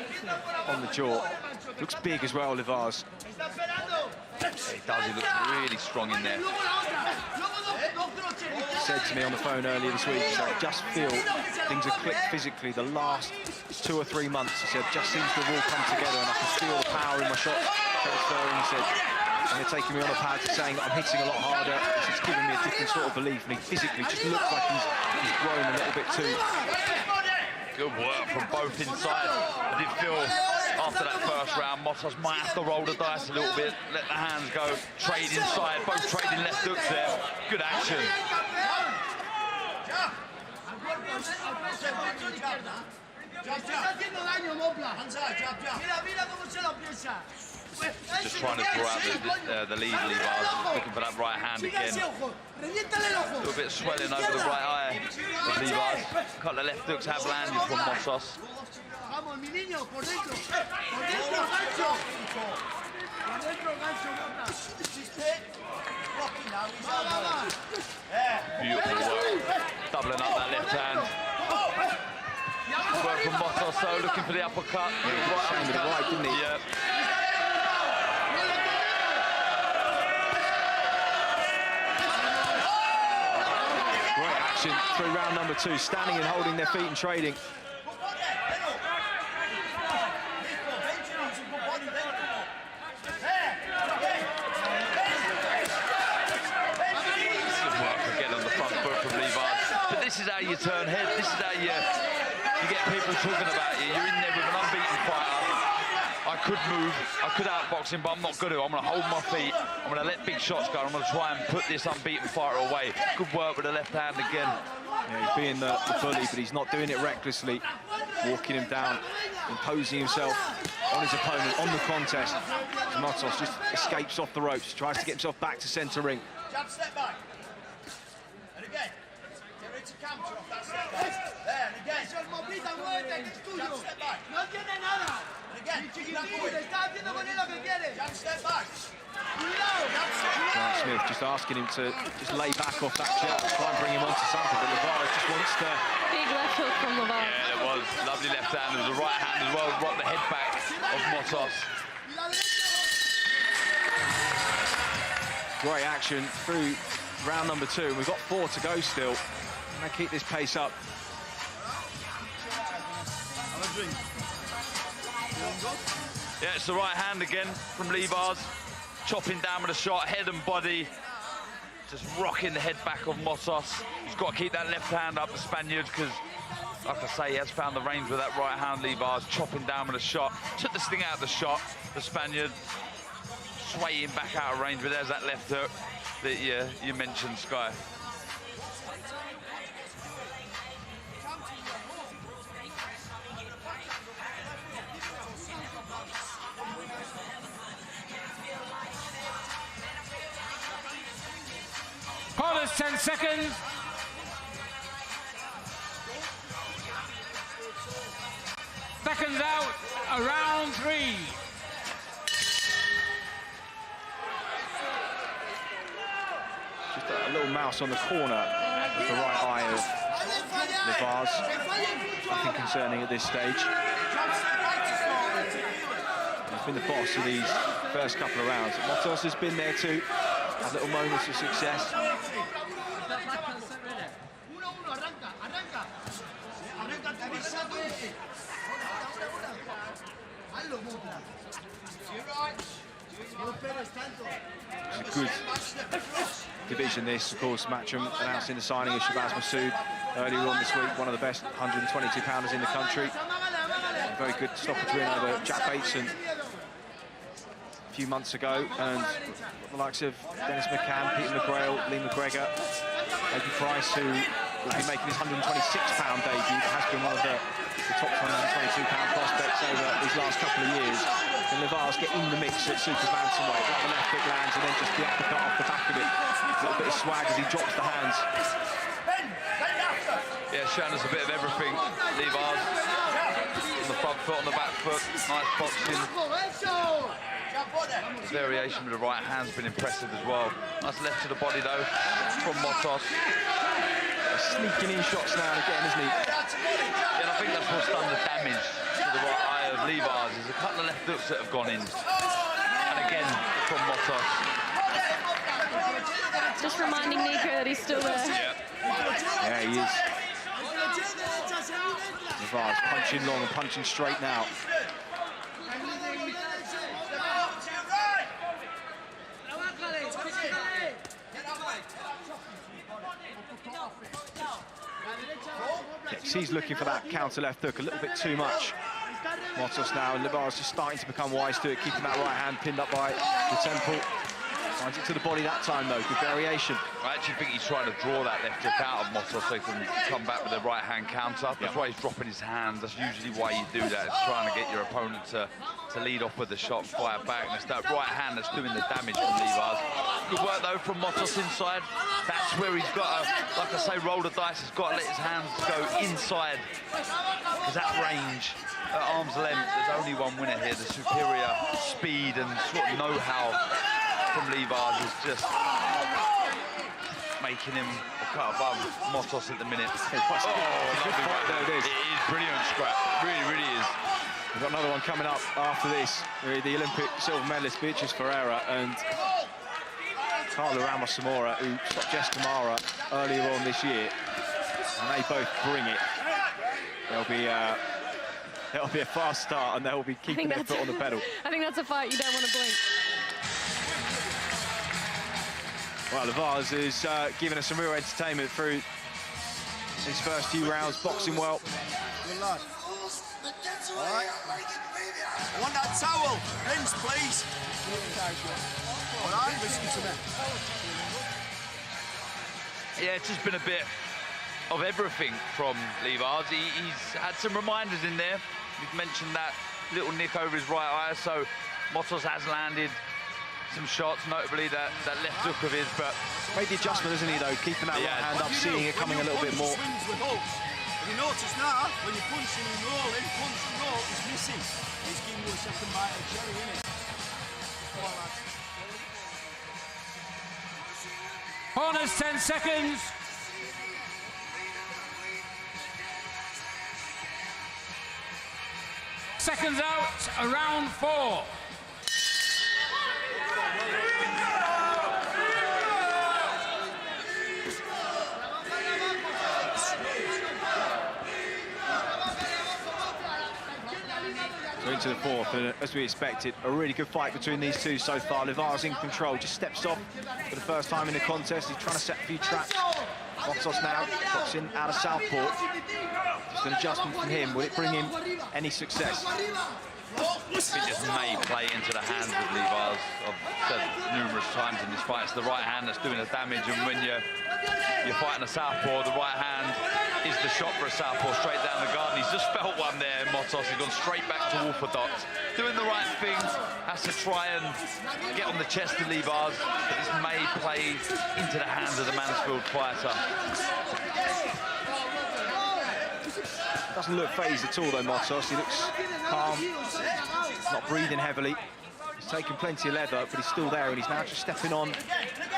on the jaw. Looks big as well, Livaz. Yeah, he does. He looks really strong in there. He said to me on the phone earlier this week, he said, I just feel things have clicked physically the last 2 or 3 months. He said, just seems to have all come together, and I can feel the power in my shot transferring. He said, and they're taking me on the pads and saying I'm hitting a lot harder. It's giving me a different sort of belief, and he physically just looks like he's grown a little bit too. Good work from both inside. I did feel after that first round, Motos might have to roll the dice a little bit, let the hands go, trade inside, both trading left hooks there. Good action. Just trying to draw out the lead, Livaz. Looking for that right hand again. A little bit of swelling over the right eye of Livaz. A couple of left hooks have landed from Motos. Beautiful work. Doubling up that left hand. from Motos, so looking for the uppercut. Right, didn't he? Yeah. Great action through round number 2, standing and holding their feet and trading. This is how you turn head. This is how you get people talking about you. You're in there with an unbeaten fighter. I could move, I could outbox him, but I'm not going to. I'm going to hold my feet. I'm going to let big shots go. I'm going to try and put this unbeaten fighter away. Good work with the left hand again. Yeah, he's being the bully, but he's not doing it recklessly. Walking him down, imposing himself on his opponent, on the contest. Motos just escapes off the ropes, tries to get himself back to centre ring. Jump, step back. And again. To counter off that step back. There, and again. Jump, step back. No tiene nada. And again, está haciendo con él lo que quiere. Jump, step back. Dalton Smith just asking him to just lay back off that chair, try and bring him onto something, but Livard just wants to... Big left hook from Livard. Yeah, it was. Lovely left hand. There was a right hand as well, right the head back of Motos. Great action through round number 2. We've got 4 to go still. And they keep this pace up. Yeah, it's the right hand again from Livard. Chopping down with a shot, head and body. Just rocking the head back of Motos. He's got to keep that left hand up, the Spaniard, because, like I say, he has found the range with that right hand. Livard's chopping down with a shot. Took the sting out of the shot, the Spaniard. Swaying back out of range, but there's that left hook that you mentioned, Sky. Corners 10 seconds. Seconds out, around 3. Just a little mouse on the corner of the right eye of Livard's. Nothing concerning at this stage. He's been the boss of these first couple of rounds. Motos has been there too. Had little moments of success. It's a good division this, of course. Matchroom announcing the signing of Shabazz Massoud earlier on this week, one of the best 122-pounders in the country. A very good stoppage win over Jack Bateson a few months ago, and the likes of Dennis McCann, Peter McGrail, Lee McGregor, Adrian Price, who will be making his 126-pound debut, has been one of the top 122-pound prospects over these last couple of years. And Livard's get in the mix at super bantamweight. The left hook lands, and then just the uppercut off the back of it. A little bit of swag as he drops the hands. Yeah, showing us a bit of everything. Livard on the front foot, on the back foot, nice boxing. The variation with the right hand's been impressive as well. Nice left to the body though from Motos. Sneaking in shots now and again, isn't he? Yeah, and I think that's what's done the damage to the right eye of Livard. There's a couple of left hooks that have gone in. And again from Motos. Just reminding Nico that he's still there. Yeah, he is. Livard's punching long and punching straight now. He's looking for that counter left hook a little bit too much. Motos now, and Livard's just starting to become wise to it, keeping that right hand pinned up by the temple. Finds it to the body that time though, good variation. I actually think he's trying to draw that left hook out of Motos so he can come back with a right hand counter. That's why he's dropping his hands. That's usually why you do that. It's trying to get your opponent to lead off with the shot and fire back. And it's that right hand that's doing the damage from Livard. Good work though from Motos inside. That's where he's got to, like I say, roll the dice. He's got to let his hands go inside. Because that range at arm's length, there's only one winner here. The superior speed and sort of know-how from Livard has just made making him a cut above Motos at the minute. There it is. It is brilliant scrap. Really, really is. We've got another one coming up after this. The Olympic silver medalist Beatriz Ferreira and Carla Ramos-Zamora, who stopped Jess Kamara earlier on this year. And they both bring it. There'll be a fast start and they'll be keeping their foot on the pedal. I think that's a fight you don't want to blink. Well, Lavaz is giving us some real entertainment through these first few rounds, boxing well. Good lad. All right. I want that towel. Rinse, please. All right, listen to me. Yeah, it's just been a bit of everything from Livaz. He's had some reminders in there. We've mentioned that little nick over his right eye, so Motos has landed some shots, notably that left hook of his, but made the adjustment, isn't he, though? Keeping that right hand up, seeing it coming a little bit more. If you notice now, when you're punching and rolling, punch and roll, it's missing. He's giving you a second bite of cherry, innit? Corners, 10 seconds. Seconds out, round 4. So into the fourth, and as we expected, a really good fight between these two so far. Livaz in control, just steps off for the first time in the contest. He's trying to set a few traps. Motos now, boxing out of Southport. Just an adjustment from him. Will it bring him any success? I think this may play into the hands of Livaz. I've said numerous times in this fight, it's the right hand that's doing the damage, and when you're fighting a southpaw, the right hand is the shot for a southpaw straight down the guard. And he's just felt one there, Motos. He's gone straight back to orthodox. Doing the right thing, has to try and get on the chest of Livaz, but this may play into the hands of the Mansfield fighter. Doesn't look phased at all, though, Motos. He looks calm, not breathing heavily. He's taken plenty of leather, but he's still there, and he's now just stepping on.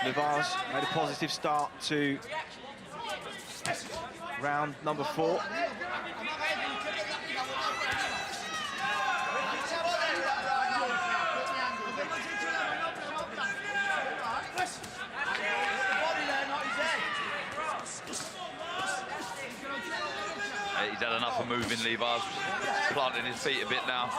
Livaz made a positive start to round number 4. He's had enough of moving, Livaz, planting his feet a bit now.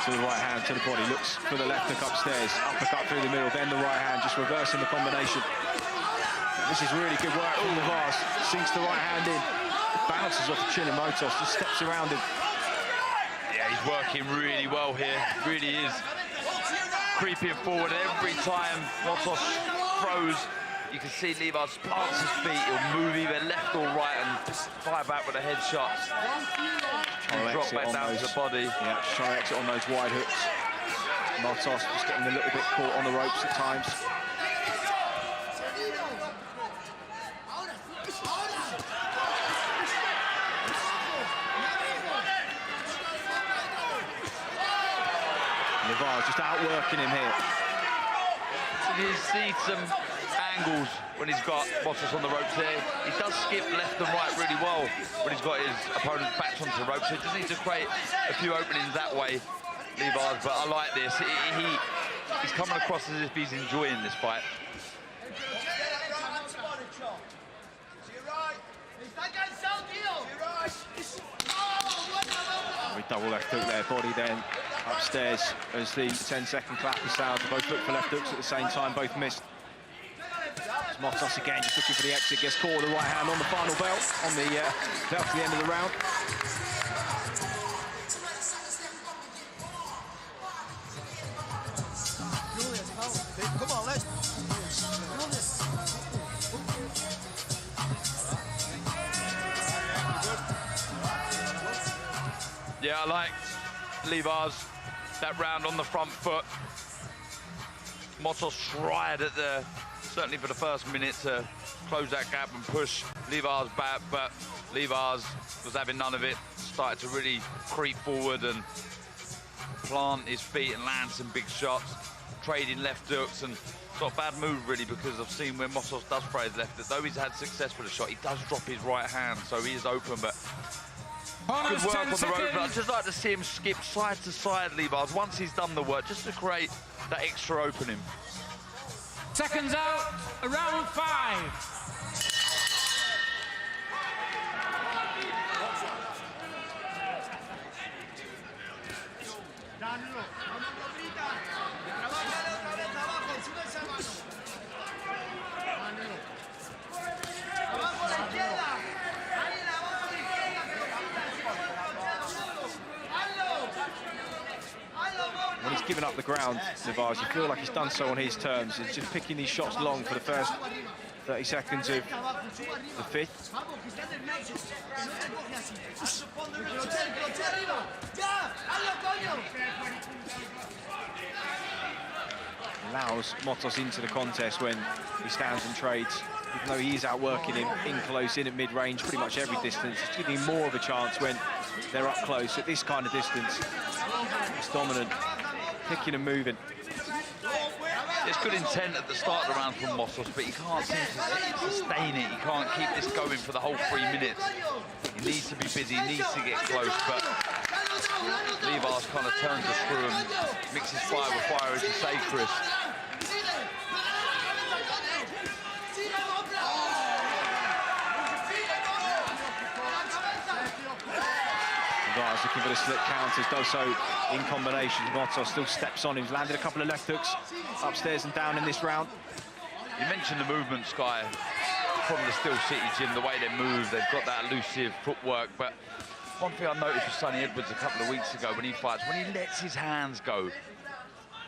To the right hand, to the body, looks for the left hook upstairs, uppercut through the middle, then the right hand, just reversing the combination. This is really good work from Livaz. Sinks the right hand in, bounces off the chin of Motos, just steps around him. Yeah, he's working really well here, really is. Creeping forward every time Motos throws. You can see Livaz plants his feet, he'll move either left or right and fire back with a headshot. Drop back down to the body. Yeah, trying to exit on those wide hooks. Motos just getting a little bit caught on the ropes at times. Livaz just outworking him here. You see some angles when he's got Motos on the ropes there. He does skip left and right really well when he's got his opponent's backs onto the ropes. So he just needs to create a few openings that way, Livaz. But I like this. He's coming across as if he's enjoying this fight. With double left hook there, body then upstairs as the 10-second clap is sound. Both look for left hooks at the same time, both missed. Motos again, just looking for the exit, gets caught with the right hand on the final bell, on the bell to the end of the round. Come on, let's... Yeah, I like Livaz, that round on the front foot. Motos tried at certainly for the first minute to close that gap and push Livars back, but Livars was having none of it. Started to really creep forward and plant his feet and land some big shots, trading left hooks, and sort of bad move really, because I've seen when Motos does throw his left, that though he's had success with the shot, he does drop his right hand, so he is open, but good work on the road. But I'd just like to see him skip side to side, Livars, once he's done the work, just to create that extra opening. Seconds out, round 5. When he's given up the ground, Livars, you feel like he's done so on his terms. He's just picking these shots long for the first 30 seconds of the fifth. Allows Motos into the contest when he stands and trades. Even though he is outworking him in close, in at mid-range, pretty much every distance. It's giving him more of a chance when they're up close. At this kind of distance, it's dominant, picking and moving. There's good intent at the start of the round from Motos, but he can't seem to sustain it. He can't keep this going for the whole 3 minutes. He needs to be busy, he needs to get close, but Livars kind of turns the screw and mixes fire with fire, as you say, Chris. Livars looking for the slip counters, does so in combinations. Motos still steps on him. He's landed a couple of left hooks upstairs and down in this round. You mentioned the movement, Sky, from the Still City gym, the way they move, they've got that elusive footwork, but one thing I noticed with Sonny Edwards a couple of weeks ago when he fights, when he lets his hands go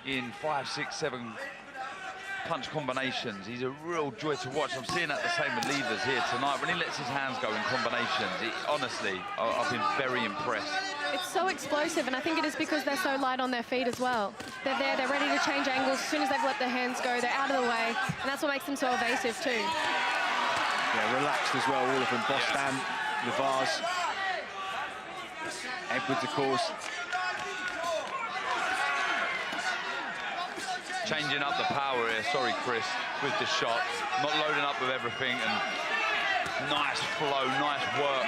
in 5, 6, 7 punch combinations, he's a real joy to watch. I'm seeing that the same with Livars here tonight. When he lets his hands go in combinations, honestly, I've been very impressed. It's so explosive, and I think it is because they're so light on their feet as well. They're there, they're ready to change angles. As soon as they've let their hands go, they're out of the way, and that's what makes them so evasive too. Yeah, relaxed as well, all of them. Bostan, Livars, Edwards, of course. Changing up the power here, sorry Chris, with the shot. Not loading up with everything, and nice flow, nice work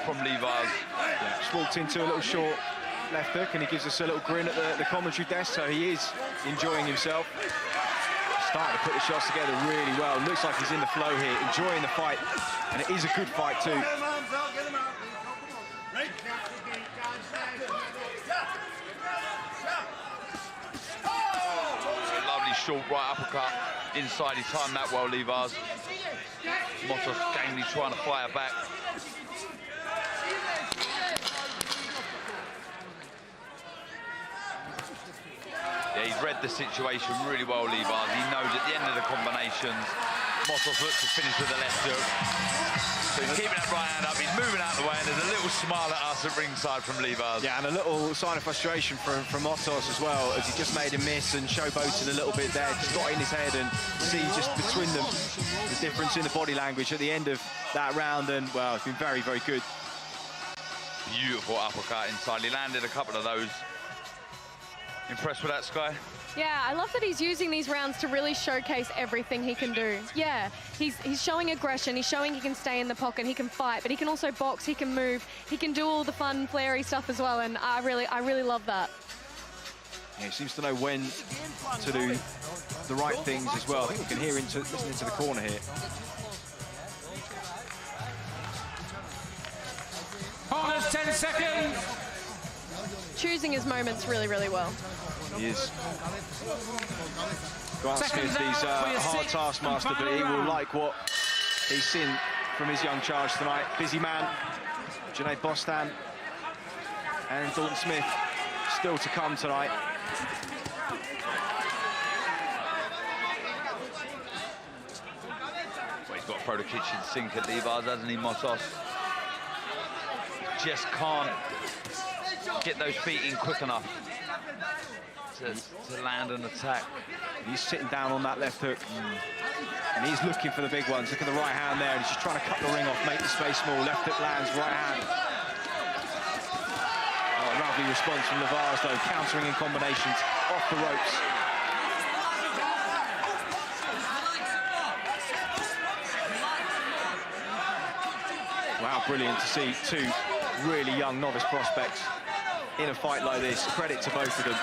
from Livars. Yeah, just walked into a little short left hook, and he gives us a little grin at the commentary desk, so he is enjoying himself. Starting to put the shots together really well. Looks like he's in the flow here, enjoying the fight, and it is a good fight too. Short right uppercut inside. He timed that well, Livars. Motos gamely trying to fire back. Yeah, he's read the situation really well, Livars. He knows at the end of the combinations, Motos looks to finish with the left hook. So he's keeping that right hand up, he's moving out of the way, and there's a little smile at us at ringside from Livars. Yeah, and a little sign of frustration from Motos as well, as he just made a miss and showboated a little bit there, just got in his head, and see just between them the difference in the body language at the end of that round, and well, it's been very, very good. Beautiful uppercut inside. He landed a couple of those. Impressed with that, Sky? Yeah, I love that he's using these rounds to really showcase everything he can do. Yeah, he's showing aggression, he's showing he can stay in the pocket, he can fight, but he can also box, he can move, he can do all the fun, flary stuff as well, and I really love that. Yeah, he seems to know when to do the right things as well. I think we can hear him listening to the corner here. Corners, 10 seconds. Choosing his moments really well. He is. Grant Smith, he's a hard taskmaster, but he will like what he's seen from his young charge tonight. Busy man, Janae Bostan and Dalton Smith still to come tonight. Well, he's got to throw the kitchen sink at Livars, hasn't he, Motos? Just can't get those feet in quick enough. to land an attack. He's sitting down on that left hook. And he's looking for the big ones. Look at the right hand there. He's just trying to cut the ring off, make the space small. Left hook lands, right hand. Oh, lovely response from Levars, though, countering in combinations off the ropes. Wow, brilliant to see two really young novice prospects in a fight like this. Credit to both of them.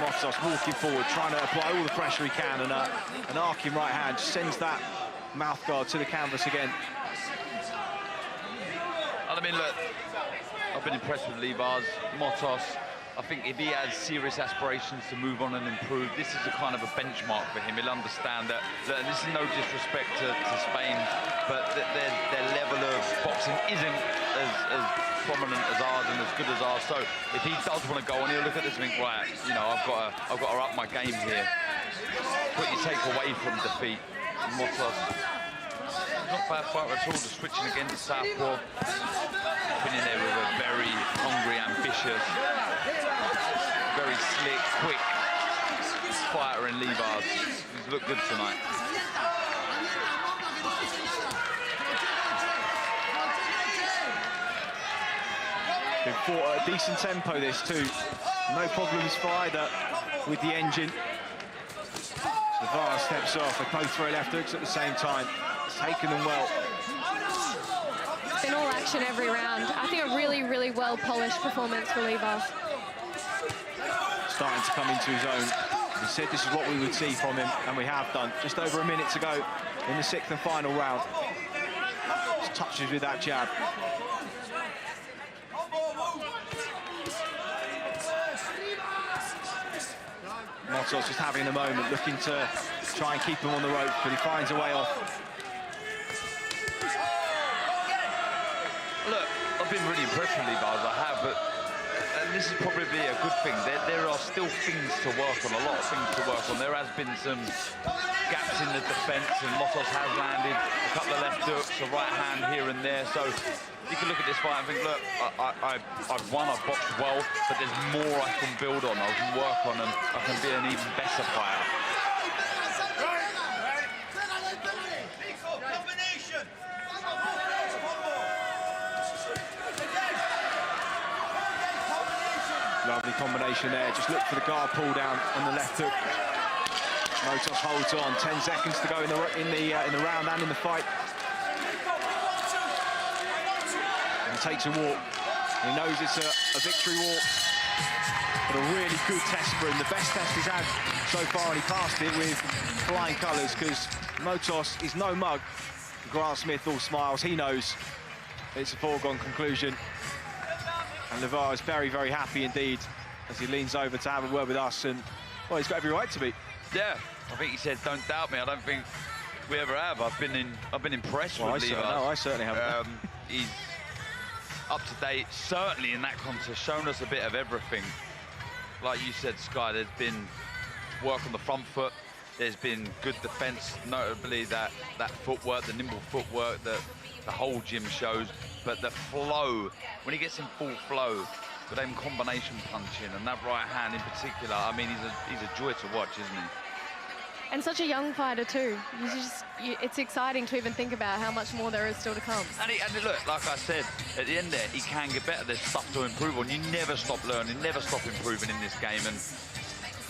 Motos walking forward, trying to apply all the pressure he can, and an arcing right hand just sends that mouth guard to the canvas again. I mean, look, I've been impressed with Levars. Motos, I think if he has serious aspirations to move on and improve, this is a kind of a benchmark for him. He'll understand that and this is no disrespect to Spain, but their level of boxing isn't as prominent as ours and as good as ours. So if he does want to go on, he'll look at this and think, right, you know, I've got to up my game here. What you take away from defeat, Motos. Not bad fight at all, just switching again to southpaw. Been in there with a very hungry, ambitious, very slick, quick fighter in Levars. He's looked good tonight. Been fought at a decent tempo, this too. No problems for either with the engine. Levars steps off. They both throw left hooks at the same time. It's taken them well. Been all action every round. I think a really, really well-polished performance for Levars. Starting to come into his own. He said this is what we would see from him, and we have done. Just over a minute to go in the 6th and final round. Just touches with that jab. Motos just having a moment, looking to try and keep him on the rope, but he finds a way off. Look, I've been really impressed with Levars, I have, but this is probably a good thing. There are still things to work on, a lot of things to work on. There has been some gaps in the defence, and Motos has landed a couple of left hooks, a right hand here and there. So you can look at this fight and think, look, I've won, I've boxed well, but there's more I can build on, I can work on, and I can be an even better fighter. Lovely combination there. Just look for the guard pull down on the left hook. Motos holds on. 10 seconds to go in the round and in the fight. And he takes a walk. He knows it's a victory walk, but a really good test for him. The best test he's had so far, and he passed it with flying colours, because Motos is no mug. Grant Smith all smiles. He knows it's a foregone conclusion. And Levars is very, very happy indeed as he leans over to have a word with us, and well, he's got every right to be. Yeah, I think he said, "Don't doubt me." I don't think we ever have. I've been impressed with Levars. No, I certainly haven't. He's up to date, certainly in that contest, shown us a bit of everything. Like you said, Sky, there's been work on the front foot. There's been good defence, notably that footwork, the nimble footwork that the whole gym shows. But the flow, when he gets in full flow, with them combination punching and that right hand in particular, I mean, he's a joy to watch, isn't he? And such a young fighter too. It's exciting to even think about how much more there is still to come. And look, like I said, at the end there, he can get better. There's stuff to improve on. You never stop learning, never stop improving in this game. And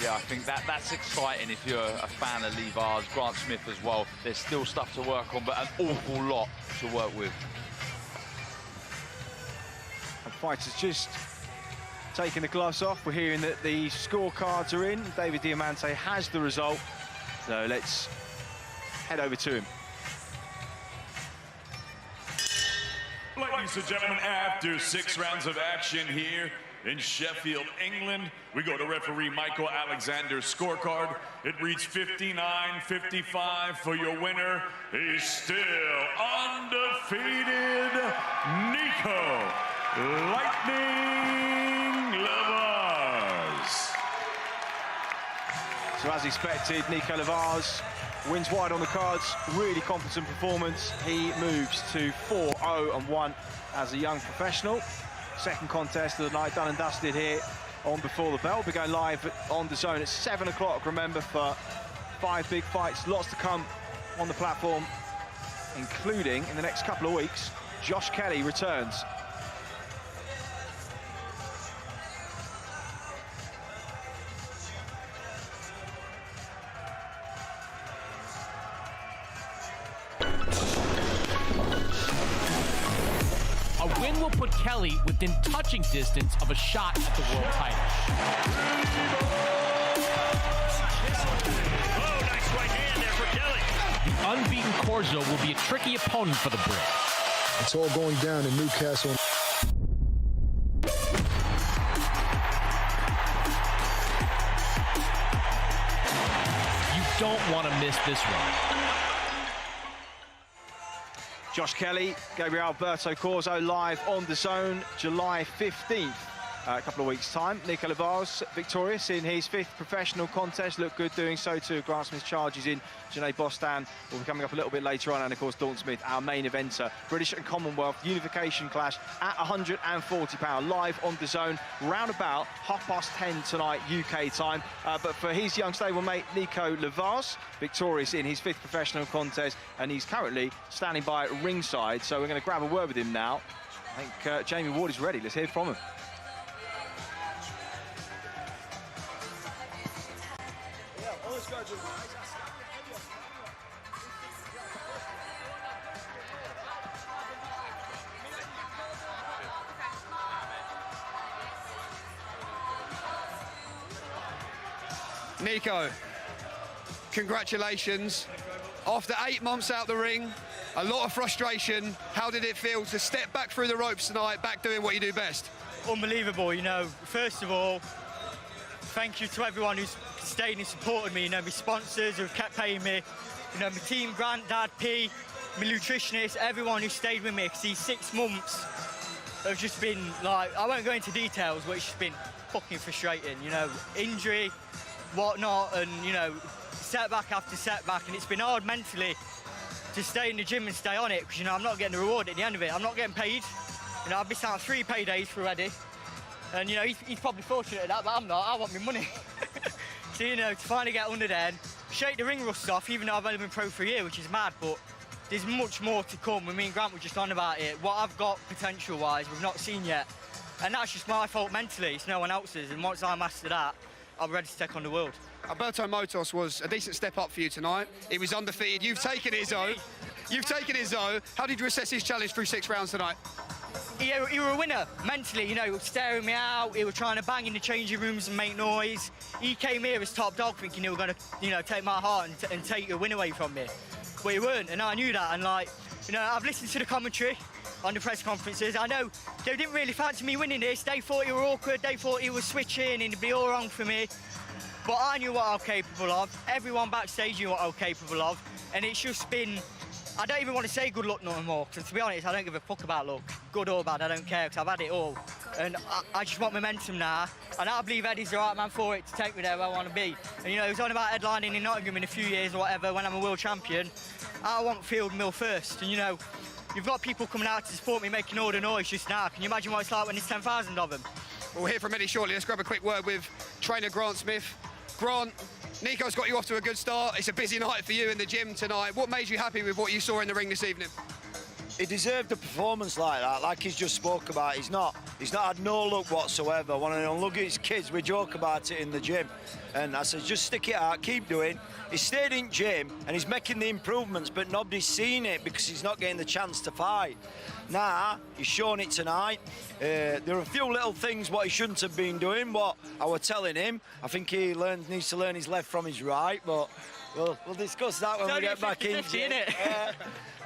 yeah, I think that's exciting if you're a fan of Levars, Grant Smith as well. There's still stuff to work on, but an awful lot to work with. And fighters just taking the gloves off. We're hearing that the scorecards are in. David Diamante has the result. So let's head over to him. Ladies and gentlemen, after 6 rounds of action here in Sheffield, England, we go to referee Michael Alexander's scorecard. It reads 59-55 for your winner. He's still undefeated, Nico Lightning Levars. So as expected, Nico Levars wins wide on the cards. Really competent performance. He moves to 4-0-1 as a young professional. Second contest of the night, done and dusted here on before the bell. We'll be going live on DAZN at 7 o'clock, remember, for 5 big fights. Lots to come on the platform, including, in the next couple of weeks, Josh Kelly returns. A win will put Kelly within touching distance of a shot at the world title. Oh, nice right hand there for Kelly. The unbeaten Corzo will be a tricky opponent for the Brit. It's all going down in Newcastle. You don't want to miss this one. Josh Kelly, Gabriel Alberto Corzo live on DAZN, July 15th. A couple of weeks' time. Nico Livaz victorious in his 5th professional contest. Looked good doing so too. Grant Smith's charges in. Janae Bostan will be coming up a little bit later on. And of course, Dalton Smith, our main eventer. British and Commonwealth unification clash at £140 live on DAZN. Round about 10:30 tonight UK time. But for his young stablemate Nico Livaz, victorious in his 5th professional contest, and he's currently standing by ringside. So we're going to grab a word with him now. I think Jamie Ward is ready. Let's hear from him. Nico, congratulations. After 8 months out the ring, a lot of frustration. How did it feel to step back through the ropes tonight, back doing what you do best? Unbelievable, you know. First of all, thank you to everyone who's stayed and supported me, you know, my sponsors who've kept paying me, you know, my team, Grant, Dad, P, my nutritionist, everyone who stayed with me, because these 6 months have just been, like, I won't go into details, but it's just been fucking frustrating, you know, injury, whatnot, and, you know, setback after setback, and it's been hard mentally to stay in the gym and stay on it, because, you know, I'm not getting the reward at the end of it. I'm not getting paid. You know, I've been out 3 paydays for Eddie, and, you know, he's probably fortunate at that, but I'm not. I want my money. So, you know, to finally get under there and shake the ring rust off, even though I've only been pro for a year, which is mad, but there's much more to come. Me and Grant were just on about it. What I've got potential-wise, we've not seen yet, and that's just my fault mentally. It's no one else's, and once I master that, I'm ready to take on the world. Alberto Motos was a decent step up for you tonight. He was undefeated. You've taken it, Zo. You've taken it, Zo. How did you assess his challenge through 6 rounds tonight? He were a winner mentally, you know, he was staring me out, he was trying to bang in the changing rooms and make noise. He came here as top dog thinking he was going to, you know, take my heart and take a win away from me. But he weren't, and I knew that, and, like, you know, I've listened to the commentary on the press conferences. I know they didn't really fancy me winning this. They thought he were awkward, they thought he was switching and it'd be all wrong for me. But I knew what I was capable of. Everyone backstage knew what I was capable of, and it's just been, I don't even want to say good luck no more, because to be honest, I don't give a fuck about luck. Good or bad, I don't care, because I've had it all. And I just want momentum now, and I believe Eddie's the right man for it to take me there where I want to be. And, you know, he was on about headlining in Nottingham in a few years or whatever when I'm a world champion. I want Field Mill first, and, you know, you've got people coming out to support me making all the noise just now. Can you imagine what it's like when there's 10,000 of them? We'll hear from Eddie shortly. Let's grab a quick word with trainer Grant Smith. Grant, Nico's got you off to a good start. It's a busy night for you in the gym tonight. What made you happy with what you saw in the ring this evening? He deserved a performance like that, like he's just spoke about. He's not had no luck whatsoever. One of the unluckiest kids, we joke about it in the gym. And I said, just stick it out, keep doing. He stayed in gym and he's making the improvements, but nobody's seen it because he's not getting the chance to fight. Now, he's shown it tonight. There are a few little things what he shouldn't have been doing, what I was telling him. I think he needs to learn his left from his right, but we'll discuss that when we get back in.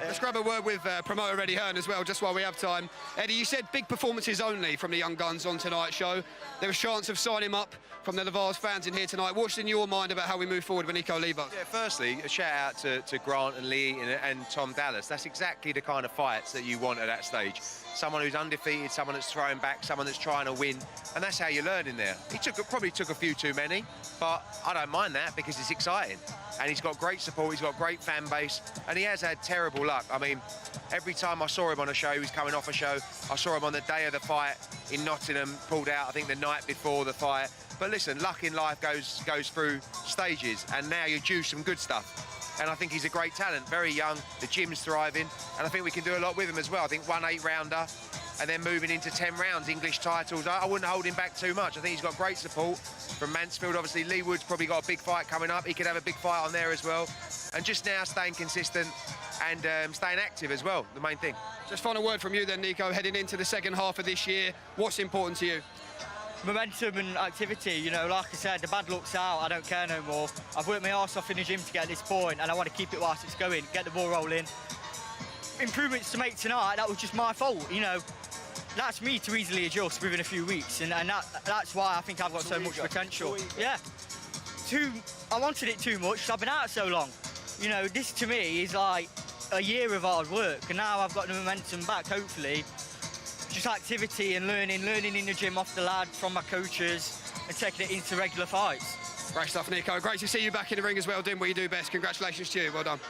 Let's grab a word with promoter Eddie Hearn as well, just while we have time. Eddie, you said big performances only from the young guns on tonight's show. There was chance of signing him up from the Livaz fans in here tonight. What's in your mind about how we move forward with Nico Livaz? Yeah, firstly, a shout out to Grant and Lee and Tom Dallas. That's exactly the kind of fights that you want at that stage. Someone who's undefeated, someone that's throwing back, someone that's trying to win, and that's how you learn in there. He probably took a few too many, but I don't mind that because it's exciting. and he's got great support, he's got great fan base, and he has had terrible luck. I mean, every time I saw him on a show, he was coming off a show. I saw him on the day of the fight in Nottingham, pulled out, I think, the night before the fight. But listen, luck in life goes through stages, and now you're due some good stuff. And I think he's a great talent, very young, the gym's thriving, and I think we can do a lot with him as well. I think 1 8-rounder, and then moving into 10 rounds, English titles. I wouldn't hold him back too much. I think he's got great support from Mansfield. Obviously, Lee Wood's probably got a big fight coming up. He could have a big fight on there as well. And just now staying consistent and staying active as well, the main thing. Just final word from you then, Nico, heading into the second half of this year. What's important to you? Momentum and activity, you know, like I said, the bad luck's out, I don't care no more. I've worked my arse off in the gym to get this point, and I want to keep it whilst it's going, get the ball rolling. Improvements to make tonight, that was just my fault, you know. That's me to easily adjust within a few weeks, and that's why I think I've got so much potential. Yeah. I wanted it too much, I've been out so long. You know, this to me is like a year of hard work, and now I've got the momentum back, hopefully. Just activity and learning in the gym off the lad, from my coaches, and taking it into regular fights. Great stuff, Nico. Great to see you back in the ring as well, doing what you do best. Congratulations to you. Well done.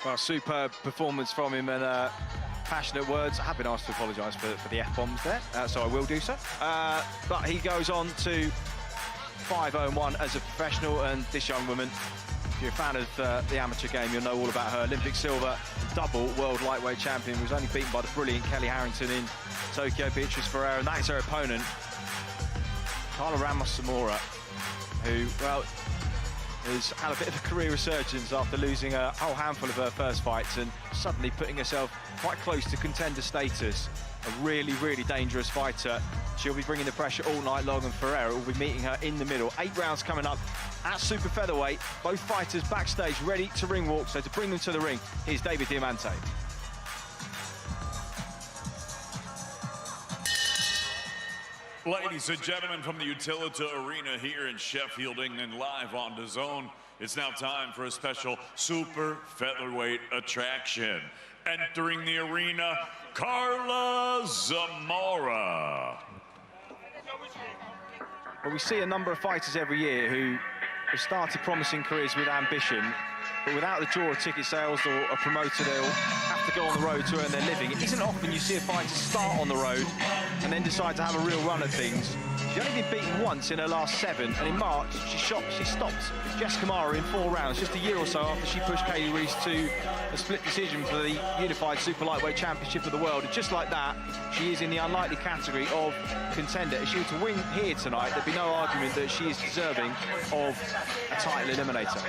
Well, superb performance from him, and passionate words. I have been asked to apologise for the F-bombs there, so I will do so. But he goes on to 5-0-1 as a professional, and this young woman, if you're a fan of the amateur game, you'll know all about her. Olympic silver, double world lightweight champion, was only beaten by the brilliant Kelly Harrington in Tokyo, Beatrice Ferreira, and that is her opponent, Carla Ramos-Zamora, who, well, has had a bit of a career resurgence after losing a whole handful of her first fights and suddenly putting herself quite close to contender status. A really, really dangerous fighter. She'll be bringing the pressure all night long, and Ferreira will be meeting her in the middle. 8 rounds coming up at super featherweight. Both fighters backstage ready to ring walk, so to bring them to the ring, here's David Diamante. Ladies and gentlemen, from the Utilita Arena here in Sheffield, England, live on DAZN, it's now time for a special super featherweight attraction. Entering the arena, Carla Zamora. Well, we see a number of fighters every year who have started promising careers with ambition, but without the draw of ticket sales or a promoter, they'll have to go on the road to earn their living. It isn't often you see a fighter start on the road and then decide to have a real run at things. She's only been beaten once in her last 7, and in March she stopped Jess Kamara in 4 rounds, just a year or so after she pushed Kaylee Reese to a split decision for the Unified Super Lightweight Championship of the World. And just like that, she is in the unlikely category of contender. If she were to win here tonight, there'd be no argument that she is deserving of a title eliminator.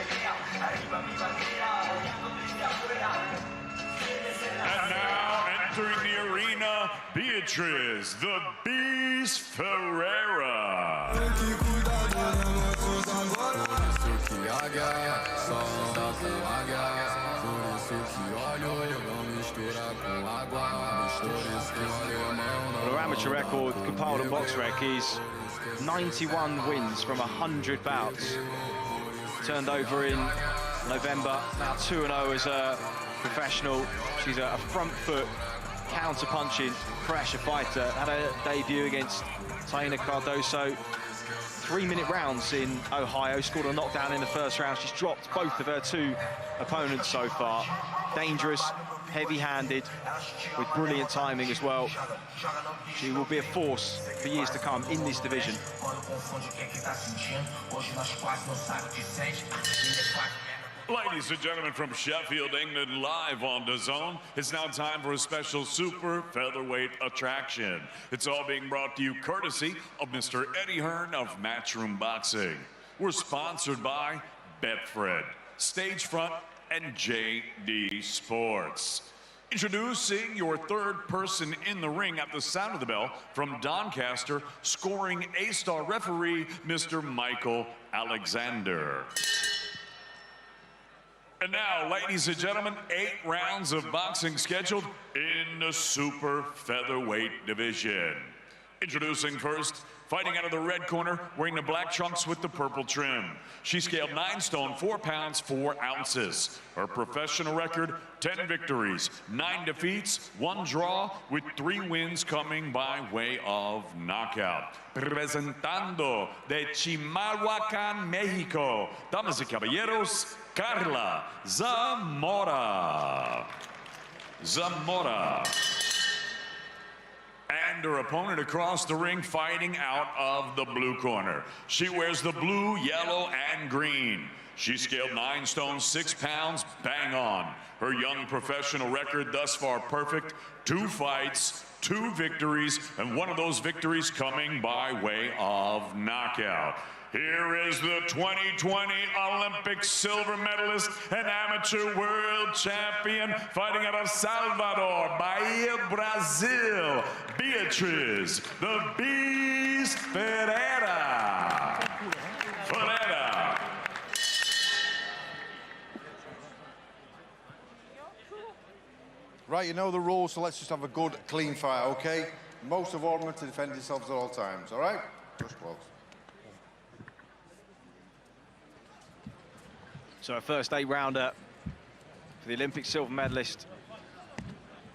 And now entering the arena, Beatrice "The Beast" Ferreira. Her amateur record, compiled on BoxRec, is 91 wins from 100 bouts. Turned over in November, now 2-0 as a professional. She's a front foot, counter-punching pressure fighter. Had a debut against Taina Cardoso. 3-minute rounds in Ohio, scored a knockdown in the first round. She's dropped both of her 2 opponents so far. Dangerous, heavy-handed, with brilliant timing as well. She will be a force for years to come in this division. Ladies and gentlemen, from Sheffield, England, live on DAZN, it's now time for a special super featherweight attraction. It's all being brought to you courtesy of Mr. Eddie Hearn of Matchroom Boxing. We're sponsored by Betfred, Stagefront, and JD Sports. Introducing your third person in the ring at the sound of the bell from Doncaster, scoring A-star referee, Mr. Michael Alexander. And now, ladies and gentlemen, 8 rounds of boxing scheduled in the super featherweight division. Introducing first, Fighting out of the red corner, wearing the black trunks with the purple trim. She scaled 9 stone, 4 pounds, 4 ounces. Her professional record, 10 victories, 9 defeats, 1 draw, with 3 wins coming by way of knockout. Presentando de Chimalhuacan, Mexico, damas y caballeros, Carla Zamora. And her opponent across the ring fighting out of the blue corner. She wears the blue, yellow, and green. She scaled 9 stone, 6 pounds, bang on. Her young professional record thus far perfect. 2 fights, 2 victories, and one of those victories coming by way of knockout. Here is the 2020 Olympic silver medalist and amateur world champion, fighting out of Salvador, Bahia, Brazil, Beatriz, the Beast Ferreira. Right, you know the rules, so let's just have a good, clean fight, okay? Most of all, to defend yourselves at all times, all right? Just close. So a first 8-rounder for the Olympic silver medalist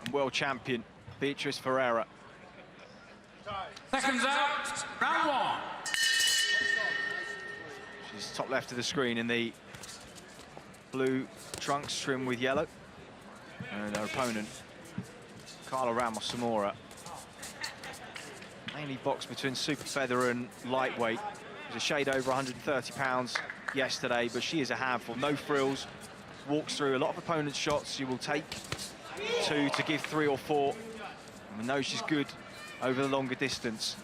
and world champion, Beatriz Ferreira. Seconds out, round 1. She's top left of the screen in the blue trunks trimmed with yellow. And her opponent, Carla Ramos Zamora, mainly boxed between super feather and lightweight. Was a shade over 130 pounds yesterday, but she is a handful. No frills, walks through a lot of opponents' shots. She will take 2 to give 3 or 4. And we know she's good over the longer distance.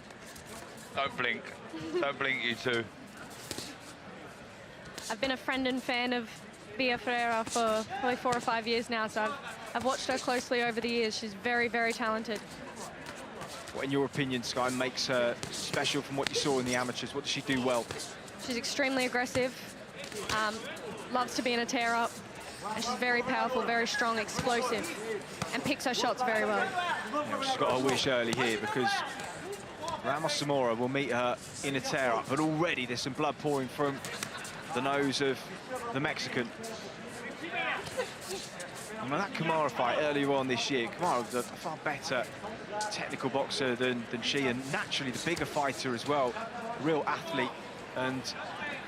Don't blink. Don't blink, you two. I've been a friend and fan of Bia Ferreira for probably 4 or 5 years now, so I've watched her closely over the years. She's very, very talented. What, in your opinion, Sky, makes her special from what you saw in the amateurs? What does she do well? She's extremely aggressive, loves to be in a tear-up, and she's very powerful, very strong, explosive, and picks her shots very well. Yeah, she's got her wish early here because Ramos Zamora will meet her in a tear-up, but already there's some blood pouring from the nose of the Mexican. And that Kamara fight earlier on this year, Kamara was a far better technical boxer than she, and naturally the bigger fighter as well, a real athlete. And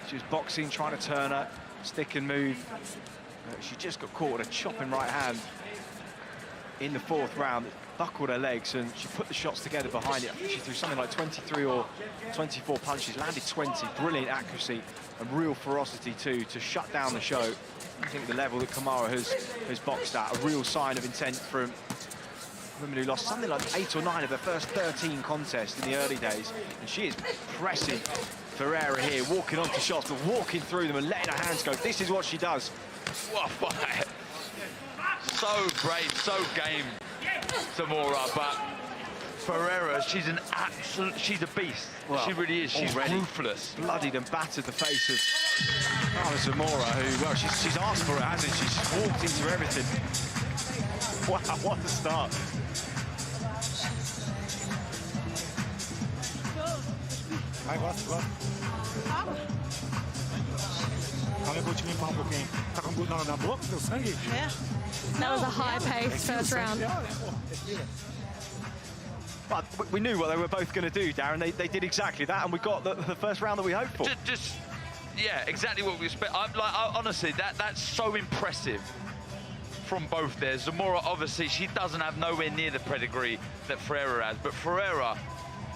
she was boxing, trying to turn her, stick and move. She just got caught with a chopping right hand in the 4th round, buckled her legs, and she put the shots together behind it. I think she threw something like 23 or 24 punches, landed 20, brilliant accuracy and real ferocity too, to shut down the show. I think the level that Kamara has boxed at, a real sign of intent from women who lost something like 8 or 9 of her first 13 contests in the early days. And she is pressing Ferreira here, walking onto shots, but walking through them and letting her hands go. This is what she does. What a fight. So brave, so game, Zamora, but Ferreira, she's an absolute, she's a beast. Well, she really is. She's ruthless. Bloodied and battered the face of Carla Zamora, who, well, she's asked for it, hasn't she? She's walked into everything. Wow, what a start. That was a high-paced first round. But we knew what they were both going to do, Darren. They did exactly that, and we got the first round that we hoped for. Yeah, exactly what we expect. Honestly, that's so impressive from both there. Zamora, obviously, she doesn't have nowhere near the pedigree that Ferreira has, but Ferreira,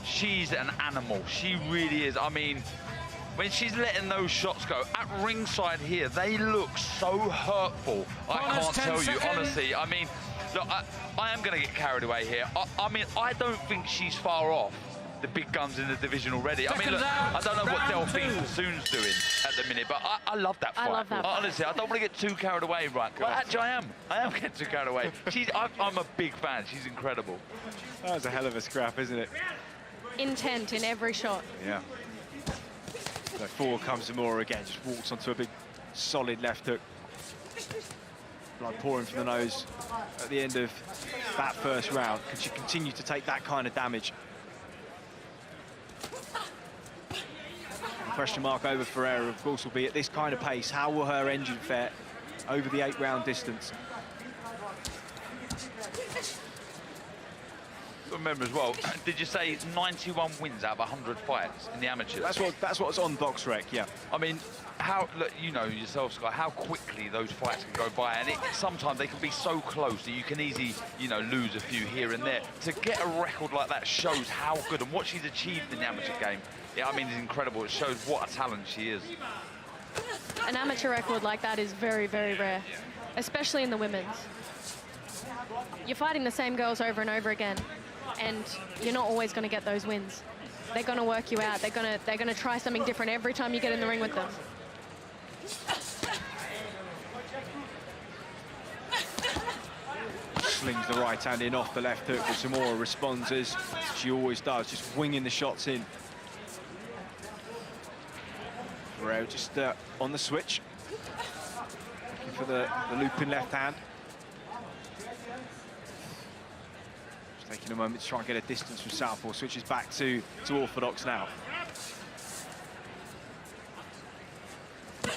she's an animal. She really is. I mean, when she's letting those shots go, at ringside here, they look so hurtful. I can't tell you, honestly. I mean, look, I am going to get carried away here. I mean, I don't think she's far off the big guns in the division already. I mean, look, I don't know what Delphine doing at the minute, but I love that fight. I love that fight. Honestly, I don't want to get too carried away, right? Well, actually, I am getting too carried away. I'm a big fan. She's incredible. That was a hell of a scrap, isn't it? Intent in every shot. Yeah. So forward comes Zamora again, just walks onto a big, solid left hook. Blood pouring from the nose at the end of that first round. Can she continue to take that kind of damage? question mark over Ferreira, of course, will be at this kind of pace. How will her engine fare over the 8-round distance? Remember as well, did you say 91 wins out of 100 fights in the amateurs? That's what's on BoxRec, yeah. I mean, how, look, you know yourself, Scott, how quickly those fights can go by, and sometimes they can be so close that you can easily, you know, lose a few here and there. To get a record like that shows how good, and what she's achieved in the amateur game, yeah, I mean, it's incredible. It shows what a talent she is. An amateur record like that is very, very rare, especially in the women's. You're fighting the same girls over and over again, and you're not always going to get those wins. They're going to work you out. They're going to try something different every time you get in the ring with them. Slings the right hand in off the left hook, but Zamora responds as she always does, just winging the shots in. Ferreira just on the switch, looking for the looping left hand. Just taking a moment to try and get a distance from southpaw, switches back to orthodox now. I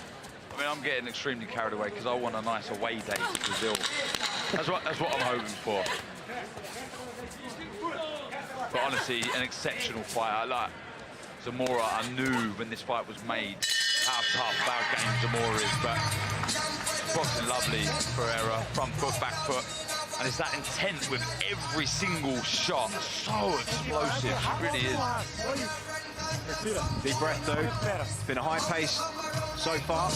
mean, I'm getting extremely carried away because I want a nice away day to Brazil. That's what I'm hoping for. But honestly, an exceptional fight. Like Zamora, I knew when this fight was made how tough, how game Zamora is. But boxing lovely, Ferreira, front foot, back foot. And it's that intent with every single shot. So explosive, she really is. Deep breath though. It's been a high pace so far.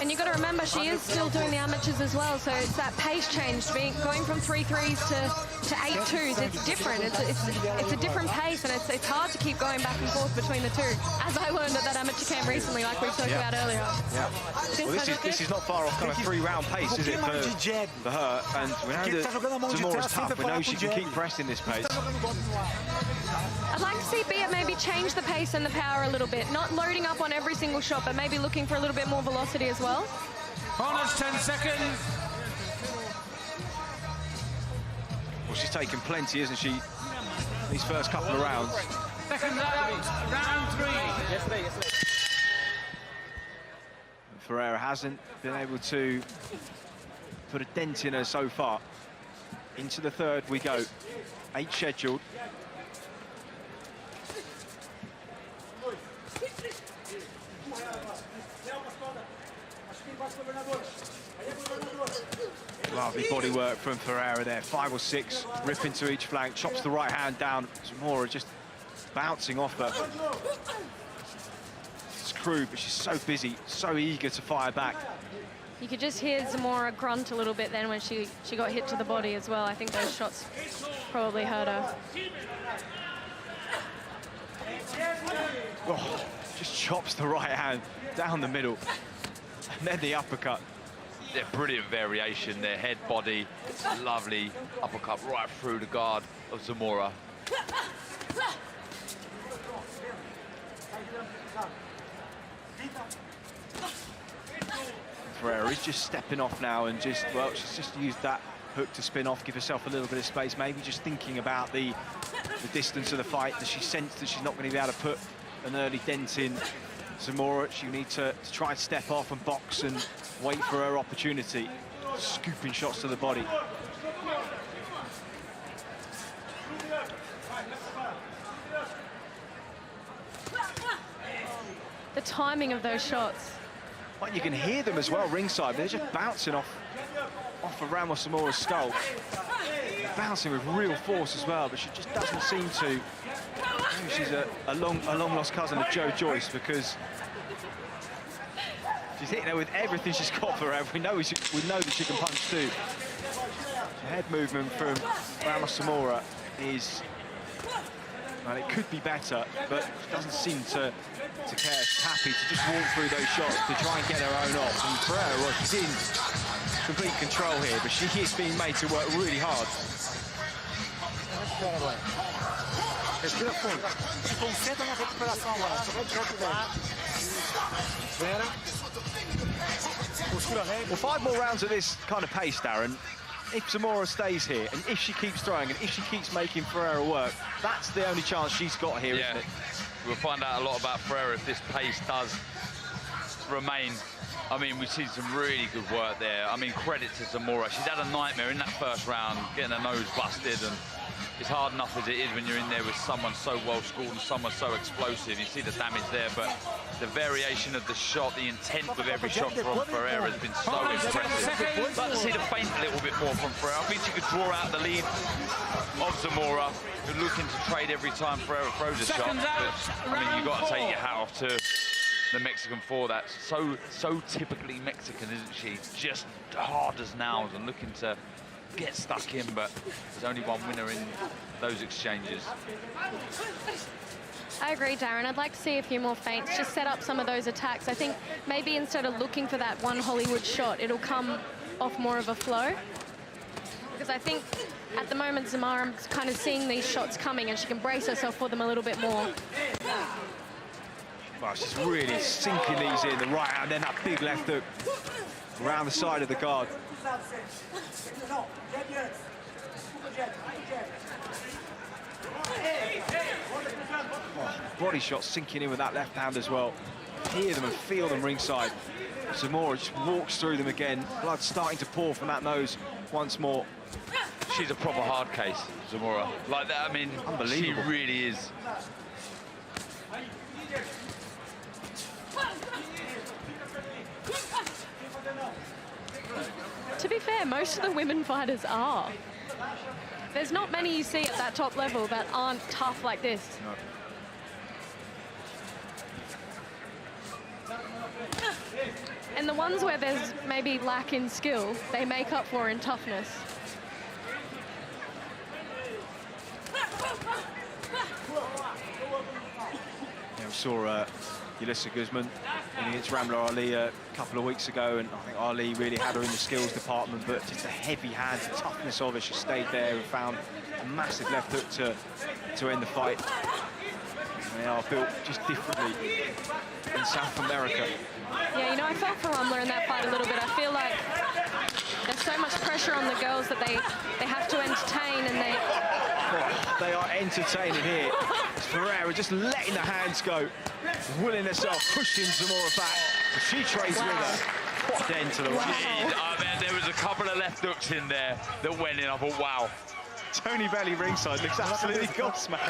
And you've got to remember, she is still doing the amateurs as well, so it's that pace change, going from 3-3s to 8-2s. It's different. It's a different pace, and it's hard to keep going back and forth between the two, as I learned at that amateur camp recently, like we talked about earlier. Yeah. Well, this is not far off kind of 3-round pace, is it, for her? And we know that Zamora's tough. We know she can keep pressing this pace. I'd like to see Bia maybe change the pace and the power a little bit, not loading up on every single shot, but maybe looking for a little bit more velocity as well. Bonus 10 seconds. Well, she's taken plenty, isn't she, these first couple of rounds? Second round, round 3. Ferreira hasn't been able to put a dent in her so far. Into the third we go. 8 scheduled. Lovely body work from Ferreira there. 5 or 6, ripping to each flank, chops the right hand down. Zamora just bouncing off her. It's crude, but she's so busy, so eager to fire back. You could just hear Zamora grunt a little bit then when she got hit to the body as well. I think those shots probably hurt her. Oh, just chops the right hand down the middle. And then the uppercut. Yeah, brilliant variation there, head, body, lovely uppercut right through the guard of Zamora. Ferreira is just stepping off now and just, well, she's just used that hook to spin off, give herself a little bit of space, maybe just thinking about the distance of the fight, that she sensed that she's not going to be able to put an early dent in Zamora. She needs to try and step off and box and wait for her opportunity. Scooping shots to the body. The timing of those shots. Well, you can hear them as well ringside, but they're just bouncing off of Ramos Zamora's skull. Bouncing with real force as well, but she just doesn't seem to. Maybe she's a long lost cousin of Joe Joyce, because she's hitting her with everything she's got for her. We know that she can punch too. The head movement from Ramos Zamora is, well, it could be better, but she doesn't seem to care. She's happy to just walk through those shots to try and get her own off. And Ferreira, well, she's in complete control here, but she is being made to work really hard. Well, 5 more rounds at this kind of pace, Darren. If Zamora stays here, and if she keeps throwing, and if she keeps making Ferreira work, that's the only chance she's got here, isn't it? We'll find out a lot about Ferreira if this pace does remain. I mean, we've seen some really good work there. I mean, credit to Zamora. She's had a nightmare in that first round, getting her nose busted, and it's hard enough as it is when you're in there with someone so well-schooled and someone so explosive. You see the damage there, but the variation of the shot, the intent with every shot from Ferreira has been so impressive. I'd like to see the feint a little bit more from Ferreira. I think she could draw out the lead of Zamora, who's looking to trade every time Ferreira throws a shot. But, I mean, you've got to take your hat off to the Mexican for that. So typically Mexican, isn't she? Just hard as nails and looking to get stuck in, but there's only one winner in those exchanges. I agree, Darren. I'd like to see a few more feints, just set up some of those attacks. I think maybe instead of looking for that one Hollywood shot, it'll come off more of a flow. Because I think at the moment, Zamara's kind of seeing these shots coming and she can brace herself for them a little bit more. Well, she's really sinking these in, the right hand, then that big left hook around the side of the guard. Oh, body shot sinking in with that left hand as well. Hear them and feel them ringside. Zamora just walks through them again. Blood starting to pour from that nose once more. She's a proper hard case, Zamora. Like that, I mean, unbelievable. She really is. To be fair, most of the women fighters are. There's not many you see at that top level that aren't tough like this. No. And the ones where there's maybe lack in skill, they make up for in toughness. Yeah, we saw Yulissa Guzman against Ramla Ali a couple of weeks ago, and I think Ali really had her in the skills department, but just the heavy hand, the toughness of her, she stayed there and found a massive left hook to end the fight. They are built just differently in South America. Yeah, you know, I felt for Ramla in that fight a little bit. I feel like there's so much pressure on the girls that they have to entertain, and they are entertaining here. Ferreira just letting the hands go, willing herself, pushing Zamora back. She trades with her. What end to the round. Oh, man, there was a couple of left hooks in there that went in. I thought, wow. Tony Belly ringside looks absolutely gobsmacked.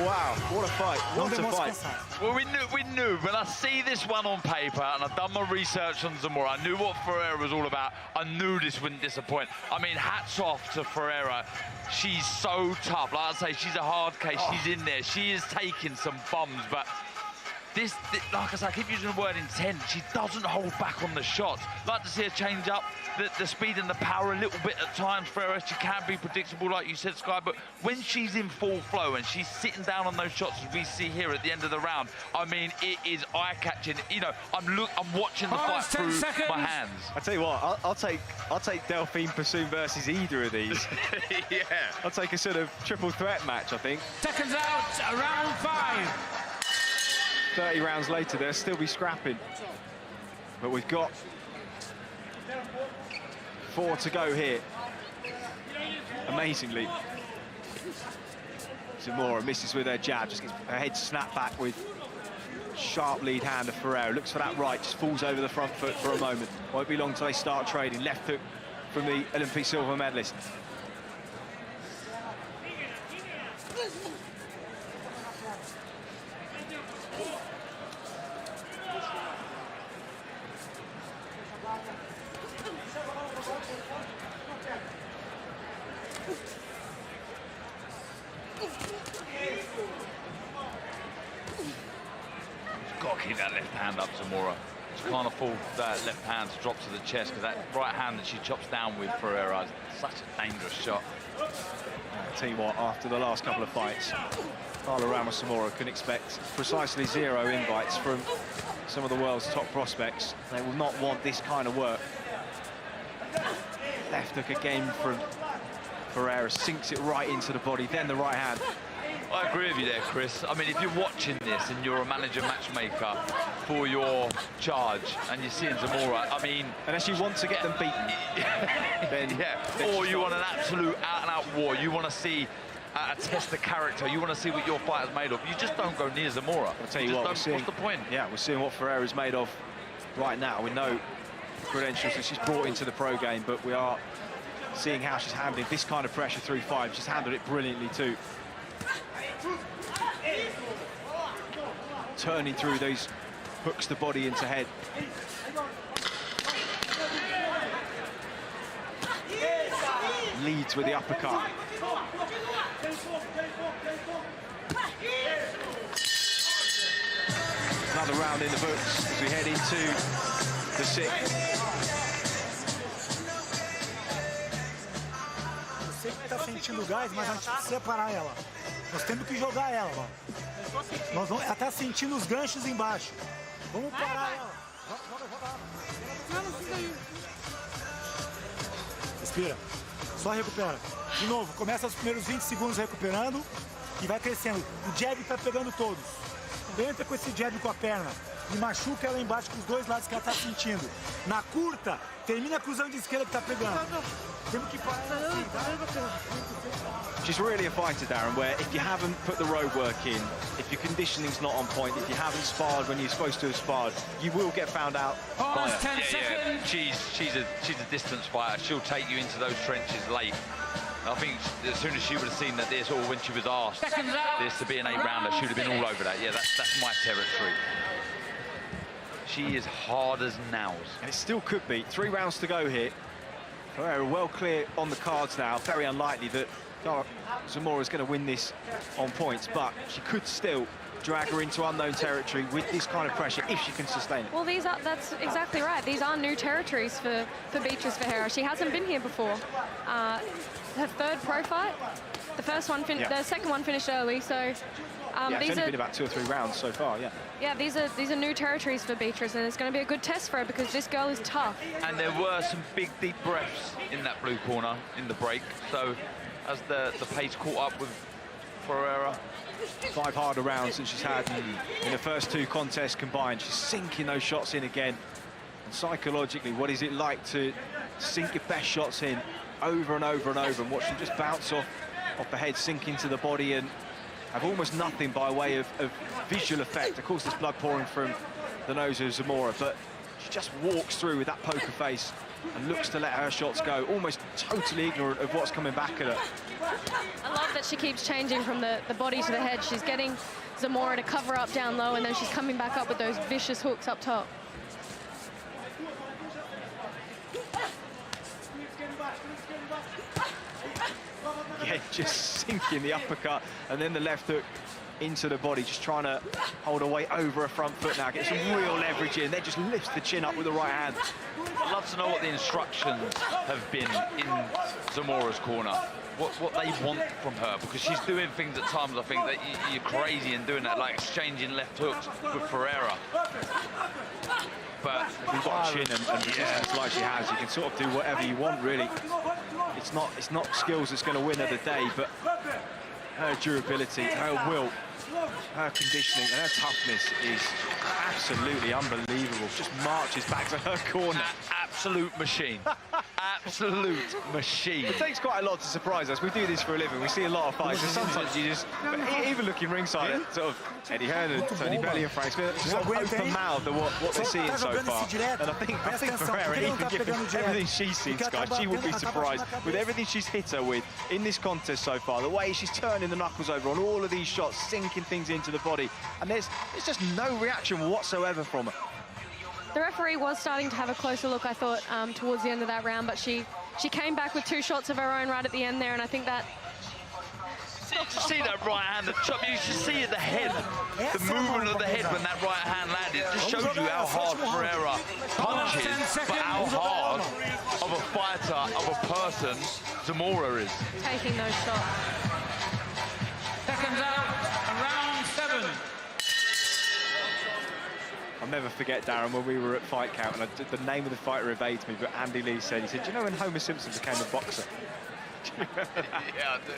Wow, what a fight, what a fight. Well, we knew, but I see this one on paper, and I've done my research on Zamora. I knew what Ferreira was all about. I knew this wouldn't disappoint. I mean, hats off to Ferreira. She's so tough. Like I say, she's a hard case. She's in there. She is taking some bums, but this, like I say, I keep using the word intent. She doesn't hold back on the shots. Like to see her change up the speed and the power a little bit at times. Ferreira, she can be predictable, like you said, Sky, but when she's in full flow and she's sitting down on those shots as we see here at the end of the round, I mean, it is eye-catching. You know, I'm watching the fight through my hands. I tell you what, I'll take Delphine Pursoon versus either of these. Yeah. I'll take a sort of triple threat match, I think. Seconds out, round 5. 30 rounds later, they'll still be scrapping. But we've got 4 to go here. Amazingly. Zamora misses with her jab, just gets her head snapped back with sharp lead hand of Ferreira. Looks for that right, just falls over the front foot for a moment. Won't be long till they start trading. Left hook from the Olympic silver medalist. Got to keep that left hand up, Zamora. She can't afford that left hand to drop to the chest, because that right hand that she chops down with Ferreira is such a dangerous shot. I'll tell you what, after the last couple of fights, Carla Ramos Zamora can expect precisely 0 invites from some of the world's top prospects. They will not want this kind of work. Left hook again from Ferreira, sinks it right into the body, then the right hand. I agree with you there, Chris. I mean, if you're watching this and you're a manager matchmaker for your charge and you're seeing Zamora, I mean... Unless you want to get them beaten. then, yeah. Or you want an absolute out-and-out war. You want to see a test of character. You want to see what your fighter's made of. You just don't go near Zamora. I'll tell you what, what's the point? Yeah, we're seeing what Ferreira's made of right now. We know credentials that she's brought into the pro game, but we are seeing how she's handling this kind of pressure through 5. She's handled it brilliantly too. Turning through those hooks to body into head. Leads with the uppercut. Another round in the books as we head into the 6th. Você que tá sentindo gás, mas a gente precisa separar ela. Nós temos que jogar ela, mano. Ela tá sentindo os ganchos embaixo. Vamos parar ela. Respira. Só recupera. De novo, começa os primeiros 20 segundos recuperando e vai crescendo. O jab tá pegando todos. Entra com esse jab com a perna e machuca ela embaixo com os 2 lados que ela tá sentindo. Na curta, termina cruzando de esquerda que tá pegando. Temos que parar ela assim, tá? She's really a fighter, Darren, where if you haven't put the road work in, if your conditioning's not on point, if you haven't sparred when you're supposed to have sparred, you will get found out by her. 10 seconds. She's a distance fighter. She'll take you into those trenches late. I think as soon as she would have seen that this, or when she was asked this to be an 8-rounder, she would have been all over that. Yeah, that's my territory. She is hard as nails. And it still could be. 3 rounds to go here. Ferreira well clear on the cards now. Very unlikely that Zamora is going to win this on points, but she could still drag her into unknown territory with this kind of pressure if she can sustain it. Well, that's exactly right. These are new territories for Beatriz Ferreira. She hasn't been here before. Her 3rd pro fight. The second one finished early, so it's only been about 2 or 3 rounds so far. Yeah, these are new territories for Beatriz, and it's going to be a good test for her because this girl is tough. And there were some big, deep breaths in that blue corner in the break. So as the pace caught up with Ferreira. 5 harder rounds than she's had in the first 2 contests combined. She's sinking those shots in again. And psychologically, what is it like to sink your best shots in over and over and over and watch them just bounce off the head, sink into the body and have almost nothing by way of visual effect. Of course, there's blood pouring from the nose of Zamora, but she just walks through with that poker face and looks to let her shots go, almost totally ignorant of what's coming back at her. I love that she keeps changing from the body to the head. She's getting Zamora to cover up down low, and then she's coming back up with those vicious hooks up top. Yeah, just sinking the uppercut and then the left hook into the body, just trying to hold her weight over her front foot now, get some real leverage in, then just lifts the chin up with the right hand. I'd love to know what the instructions have been in Zamora's corner, what they want from her, because she's doing things at times, I think, that you're crazy in doing that, like exchanging left hooks with Ferreira. But if you've got a chin and resistance like she has, you can sort of do whatever you want, really. It's not skills that's going to win her the day, but her durability, her will, her conditioning and her toughness is absolutely unbelievable. Just marches back to her corner. Absolute machine. Absolute machine. It takes quite a lot to surprise us. We do this for a living. We see a lot of fights, and sometimes you just, even looking ringside at sort of Eddie Hearn and Tony Belly and Frank Smith, just sort of open-mouthed at what they're seeing so far. And I think Ferreira, even given everything she's seen, Sky, she would be surprised with everything she's hit her with in this contest so far. The way she's turning the knuckles over on all of these shots, sinking things into the body, and there's just no reaction whatsoever from her. The referee was starting to have a closer look, I thought, towards the end of that round, but she came back with 2 shots of her own right at the end there, and I think that... See that right hand, you should see the head, the movement of the head when that right hand landed. It just shows you how hard Ferreira punches, but how hard of a fighter, of a person, Zamora is. Taking those shots. Seconds out, round 7. I'll never forget, Darren, when we were at Fight Count, and the name of the fighter evades me, but Andy Lee said, he said, do you know when Homer Simpson became a boxer? Do you remember that? Yeah, I do.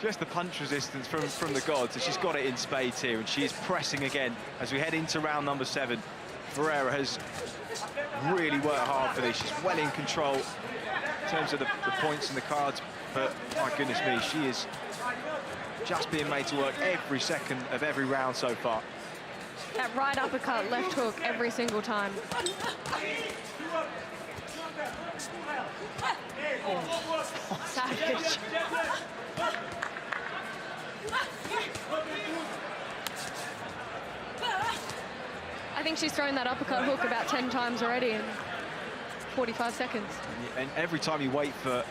Just the punch resistance from the gods, and she's got it in spades here, and she is pressing again as we head into round number 7. Ferreira has really worked hard for this. She's well in control in terms of the points and the cards, but my goodness me, she is just being made to work every second of every round so far. That right uppercut, left hook every single time. Oh, savage. I think she's thrown that uppercut hook about 10 times already in 45 seconds. And every time you wait for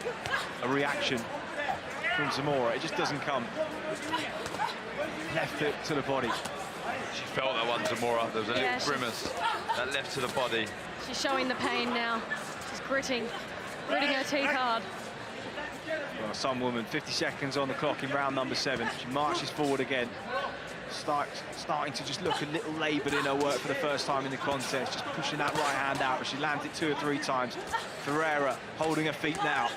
a reaction from Zamora, it just doesn't come. Left hook to the body. She felt that one, Zamora. There was a little grimace. That left to the body. She's showing the pain now. She's gritting her teeth hard. Well, some woman, 50 seconds on the clock in round number 7. She marches forward again. Starting to just look a little laboured in her work for the first time in the contest, just pushing that right hand out, but she lands it 2 or 3 times. Ferreira holding her feet now.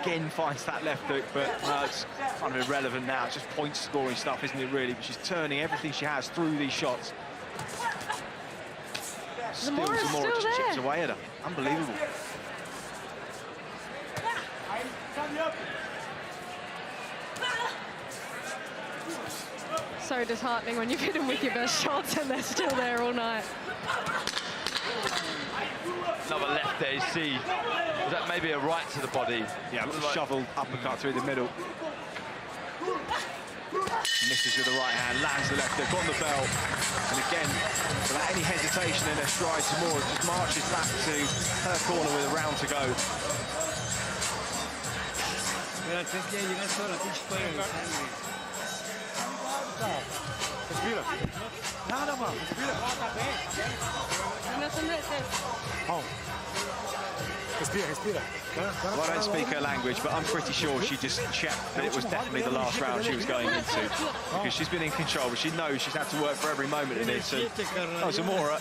Again finds that left hook, but it's kind of irrelevant now. It's just point scoring stuff, isn't it, really? But she's turning everything she has through these shots. Zamora's Zamora still just chips there. away at her. Unbelievable. So disheartening when you've hit them with your best shots and they're still there all night. Another left there, you see. Was that maybe a right to the body? Yeah, shovel uppercut through the middle. Misses with the right hand, lands the left hook on the bell. And again, without any hesitation in her stride, Zamora just marches back to her corner with a round to go. Respira. Nada, mano. Respira. Oh. Respira. Well, I don't speak her language, but I'm pretty sure she just checked that it was definitely the last round she was going into, because she's been in control, but she knows she's had to work for every moment in this. And Zamora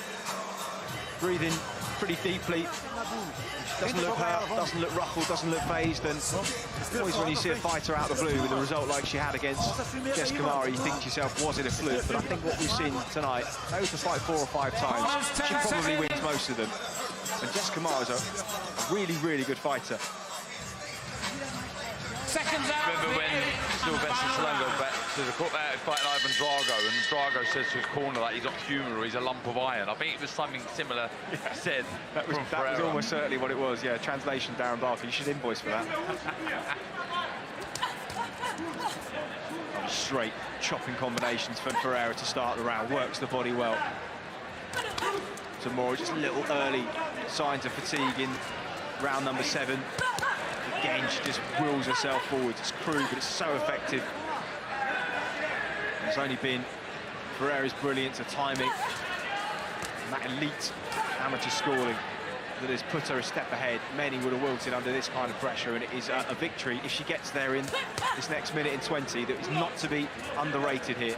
breathing pretty deeply. Doesn't look hurt, doesn't look ruffled, doesn't look phased, and always when you see a fighter out of the blue with a result like she had against Jess Kamara, you think to yourself, was it a fluke? But I think what we've seen tonight, they were to fight 4 or 5 times, she probably wins most of them. And Jess Kamara's a really, really good fighter. Seconds out. Remember when Sylvester Stallone got back to the court fighting Ivan Drago, and Drago says to his corner that he's not human or he's a lump of iron. I think it was something similar said. That was almost certainly what it was, yeah. Translation, Darren Barker, you should invoice for that. Straight chopping combinations for Ferreira to start the round, works the body well. Zamora just a little early signs of fatigue in round number 7. Again, she just wills herself forward. It's crude, but it's so effective. It's only been Ferreira's brilliance, her timing, and that elite amateur scoring that has put her a step ahead. Many would have wilted under this kind of pressure, and it is a victory if she gets there in this next minute and 20 that is not to be underrated here.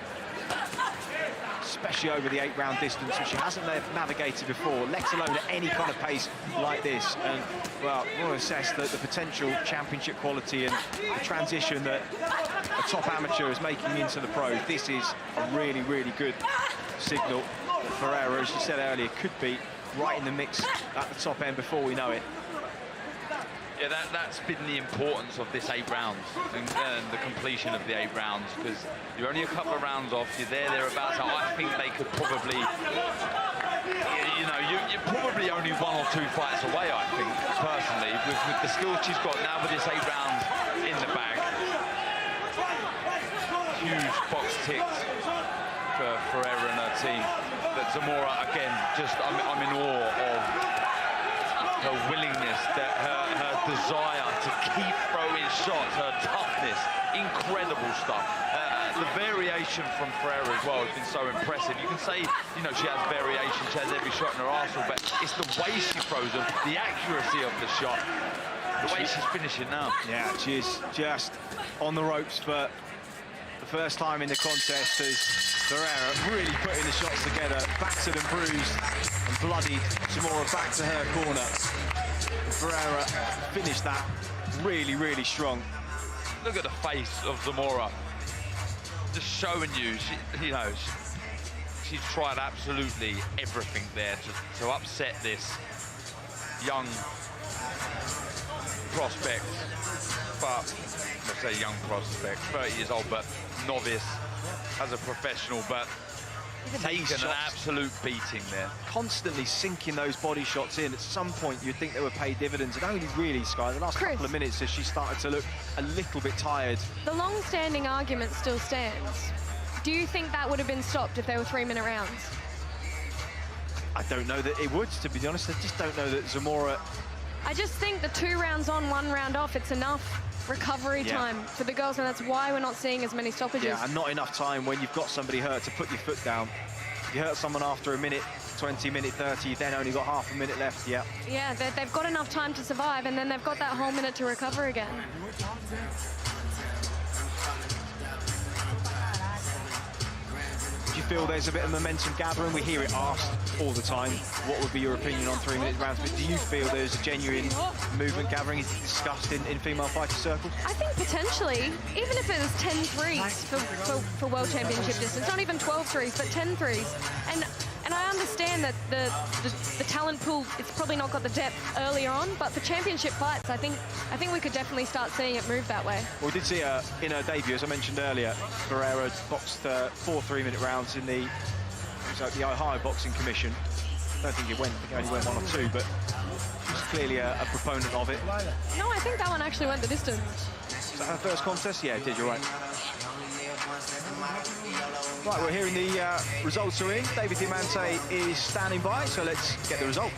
Especially over the 8-round distance, which she hasn't navigated before, let alone at any kind of pace like this. And, well, we'll assess the potential championship quality and the transition that a top amateur is making into the pros. This is a really, really good signal that Ferreira, as you said earlier, could be right in the mix at the top end before we know it. Yeah, that's been the importance of this 8 rounds and the completion of the 8 rounds, because you're only a couple of rounds off, you're thereabouts. So I think they could probably, you know, you're probably only 1 or 2 fights away, I think, personally, with the skills she's got now with this 8 rounds in the bag. Huge box ticked for Ferreira and her team. But Zamora, again, just I'm in awe of her willingness, her desire to keep throwing shots, her toughness, incredible stuff. The variation from Ferreira as well has been so impressive. You can say, you know, she has variation, she has every shot in her arsenal, but it's the way she throws them, the accuracy of the shot, the way she's finishing now. Yeah, she is just on the ropes for the first time in the contest as Ferreira really putting the shots together, battered and bruised and bloodied. Zamora back to her corner. Ferreira finished that really, really strong. Look at the face of Zamora. Just showing you, she's tried absolutely everything there to upset this young prospect, but let's say young prospect, 30 years old, but novice as a professional, but taken an absolute beating there. Constantly sinking those body shots in. At some point, you'd think they would pay dividends. And only really, Sky, the last couple of minutes as she started to look a little bit tired. The long-standing argument still stands. Do you think that would have been stopped if they were 3-minute rounds? I don't know that it would, to be honest. I just don't know that Zamora... I just think the 2 rounds on, 1 round off, it's enough recovery time for the girls, and that's why we're not seeing as many stoppages. Yeah, and not enough time when you've got somebody hurt to put your foot down. You hurt someone after a minute, 20, minute 30, you've then only got half a minute left, yeah. Yeah, they've got enough time to survive, and then they've got that whole minute to recover again. Do you feel there's a bit of momentum gathering? We hear it asked all the time. What would be your opinion on 3-minute rounds? But do you feel there's a genuine movement gathering? Is it discussed in female fighter circles? I think potentially, even if it was 10 threes for World Championship distance, not even 12 threes, but 10 threes. And I understand that the talent pool, it's probably not got the depth earlier on, but for championship fights, I think we could definitely start seeing it move that way. Well, we did see her in her debut, as I mentioned earlier. Ferreira boxed 4 3-minute rounds in the Ohio Boxing Commission. I don't think it went, I think it only went 1 or 2, but she's clearly a proponent of it. No, I think that one actually went the distance. Is that her first contest? Yeah, it did, you're right. Right, we're hearing the results are in. David Diamante is standing by, so let's get the result.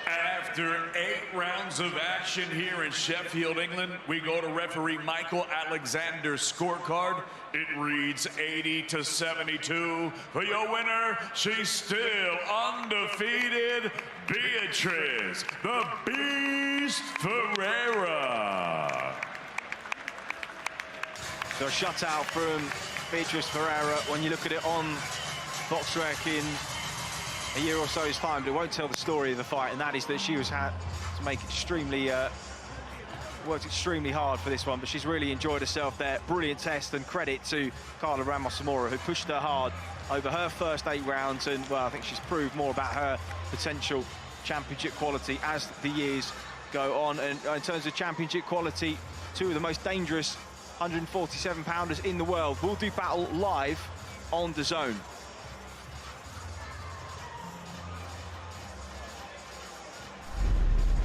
After 8 rounds of action here in Sheffield, England, we go to referee Michael Alexander's scorecard. It reads 80-72. For your winner, she's still undefeated, Beatriz, the Beast Ferreira. So a shutout from Beatriz Ferreira. When you look at it on BoxRec in a year or so's time, but it won't tell the story of the fight, and that is that she was had to make extremely worked extremely hard for this one, but she's really enjoyed herself there. Brilliant test, and credit to Carla Ramos Zamora, who pushed her hard over her first 8 rounds, and well, I think she's proved more about her potential championship quality as the years go on. And in terms of championship quality, 2 of the most dangerous 147-pounders in the world will do battle live on DAZN.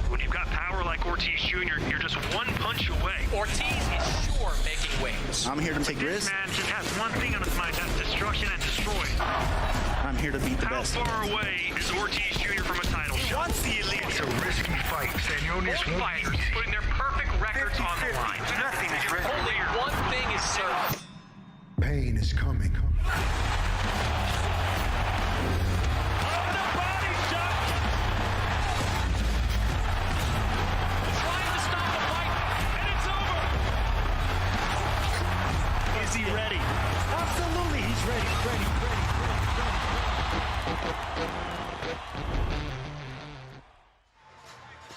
When you've got power like Ortiz Jr., you're just 1 punch away. Ortiz is sure making waves. I'm here to take risks. This man just has one thing on his mind, that's destruction and destroy. I'm here to beat the best. How far away is Ortiz Jr. from a title shot? Once the elite. It's a risky fight. Senores Both fighters putting their perfect records on the line. Nothing is ready. Only one thing is certain. Pain is coming. Is he ready? Absolutely, he's ready.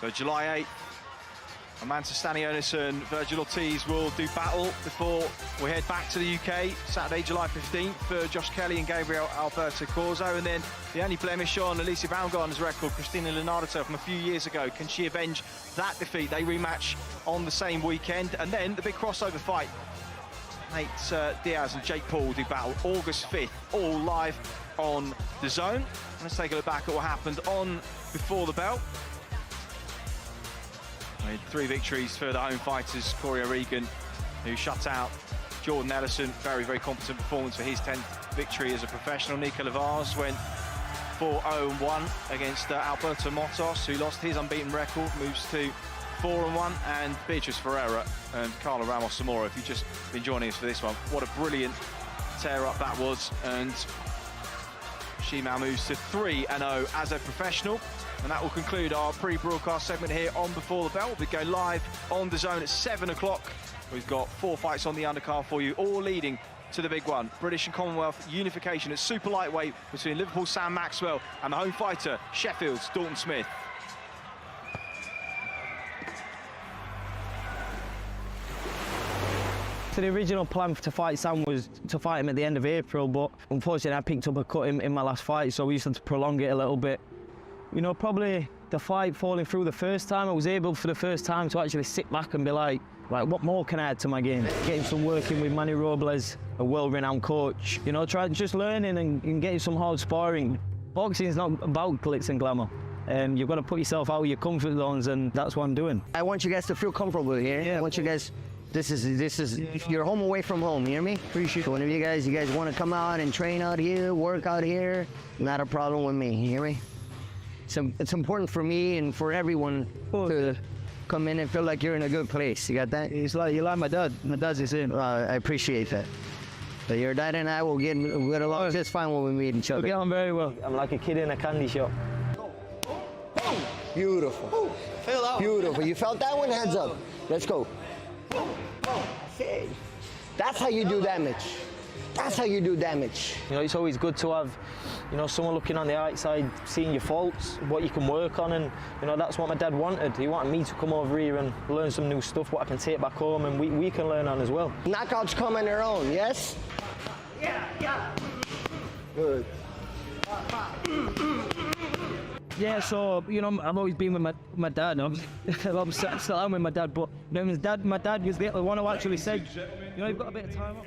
So July 8th, Amanda Stanionis and Virgil Ortiz will do battle before we head back to the UK. Saturday, July 15th for Josh Kelly and Gabriel Alberto Corzo. And then the only blemish on Alicia Baumgartner's record, Christina Leonardo from a few years ago. Can she avenge that defeat? They rematch on the same weekend. And then the big crossover fight. Nate Diaz and Jake Paul will do battle August 5th, all live on DAZN. Let's take a look back at what happened on Before the Bell. 3 victories for the home fighters. Corey O'Regan, who shut out Jordan Ellison. Very, very competent performance for his 10th victory as a professional. Nico Lavaz went 4-0-1 against Alberto Motos, who lost his unbeaten record, moves to 4-1. And Beatriz Ferreira and Carla Ramos Zamora, if you've just been joining us for this one, what a brilliant tear-up that was. And she now moves to 3-0 as a professional. And that will conclude our pre-broadcast segment here on Before the Bell. We'll be going live on DAZN at 7 o'clock. We've got 4 fights on the undercard for you, all leading to the big one. British and Commonwealth unification at super lightweight between Liverpool's Sam Maxwell and the home fighter, Sheffield's Dalton Smith. So the original plan to fight Sam was to fight him at the end of April, but unfortunately I picked up a cut in my last fight, so we used to prolong it a little bit. You know, probably the fight falling through the first time, I was able for the first time to actually sit back and be like, what more can I add to my game? Getting some working with Manny Robles, a world-renowned coach. You know, just learning and getting some hard sparring. Boxing is not about glitz and glamour. You've got to put yourself out of your comfort zones, and that's what I'm doing. I want you guys to feel comfortable here. Yeah. I want you guys, this is your home away from home, you hear me? Appreciate it. So whenever you guys want to come out and train out here, work out here, not a problem with me, you hear me? It's important for me and for everyone to come in and feel like you're in a good place. You got that? It's like, you're like my dad. My dad's the same. I appreciate that. But your dad and I will get along just fine when we meet each other. We get on very well. I'm like a kid in a candy shop. Beautiful. Beautiful. You felt that one? Heads up. Let's go. That's how you do damage. That's how you do damage. You know, it's always good to have, you know, someone looking on the outside, seeing your faults, what you can work on, and, you know, that's what my dad wanted. He wanted me to come over here and learn some new stuff, what I can take back home, and we can learn on as well. Knockouts come on their own, yes? Yeah. Good. Yeah, so, you know, I've always been with my dad. I'm still am with my dad, but you know, my dad was the one who actually said, you know, you've got a bit of time off.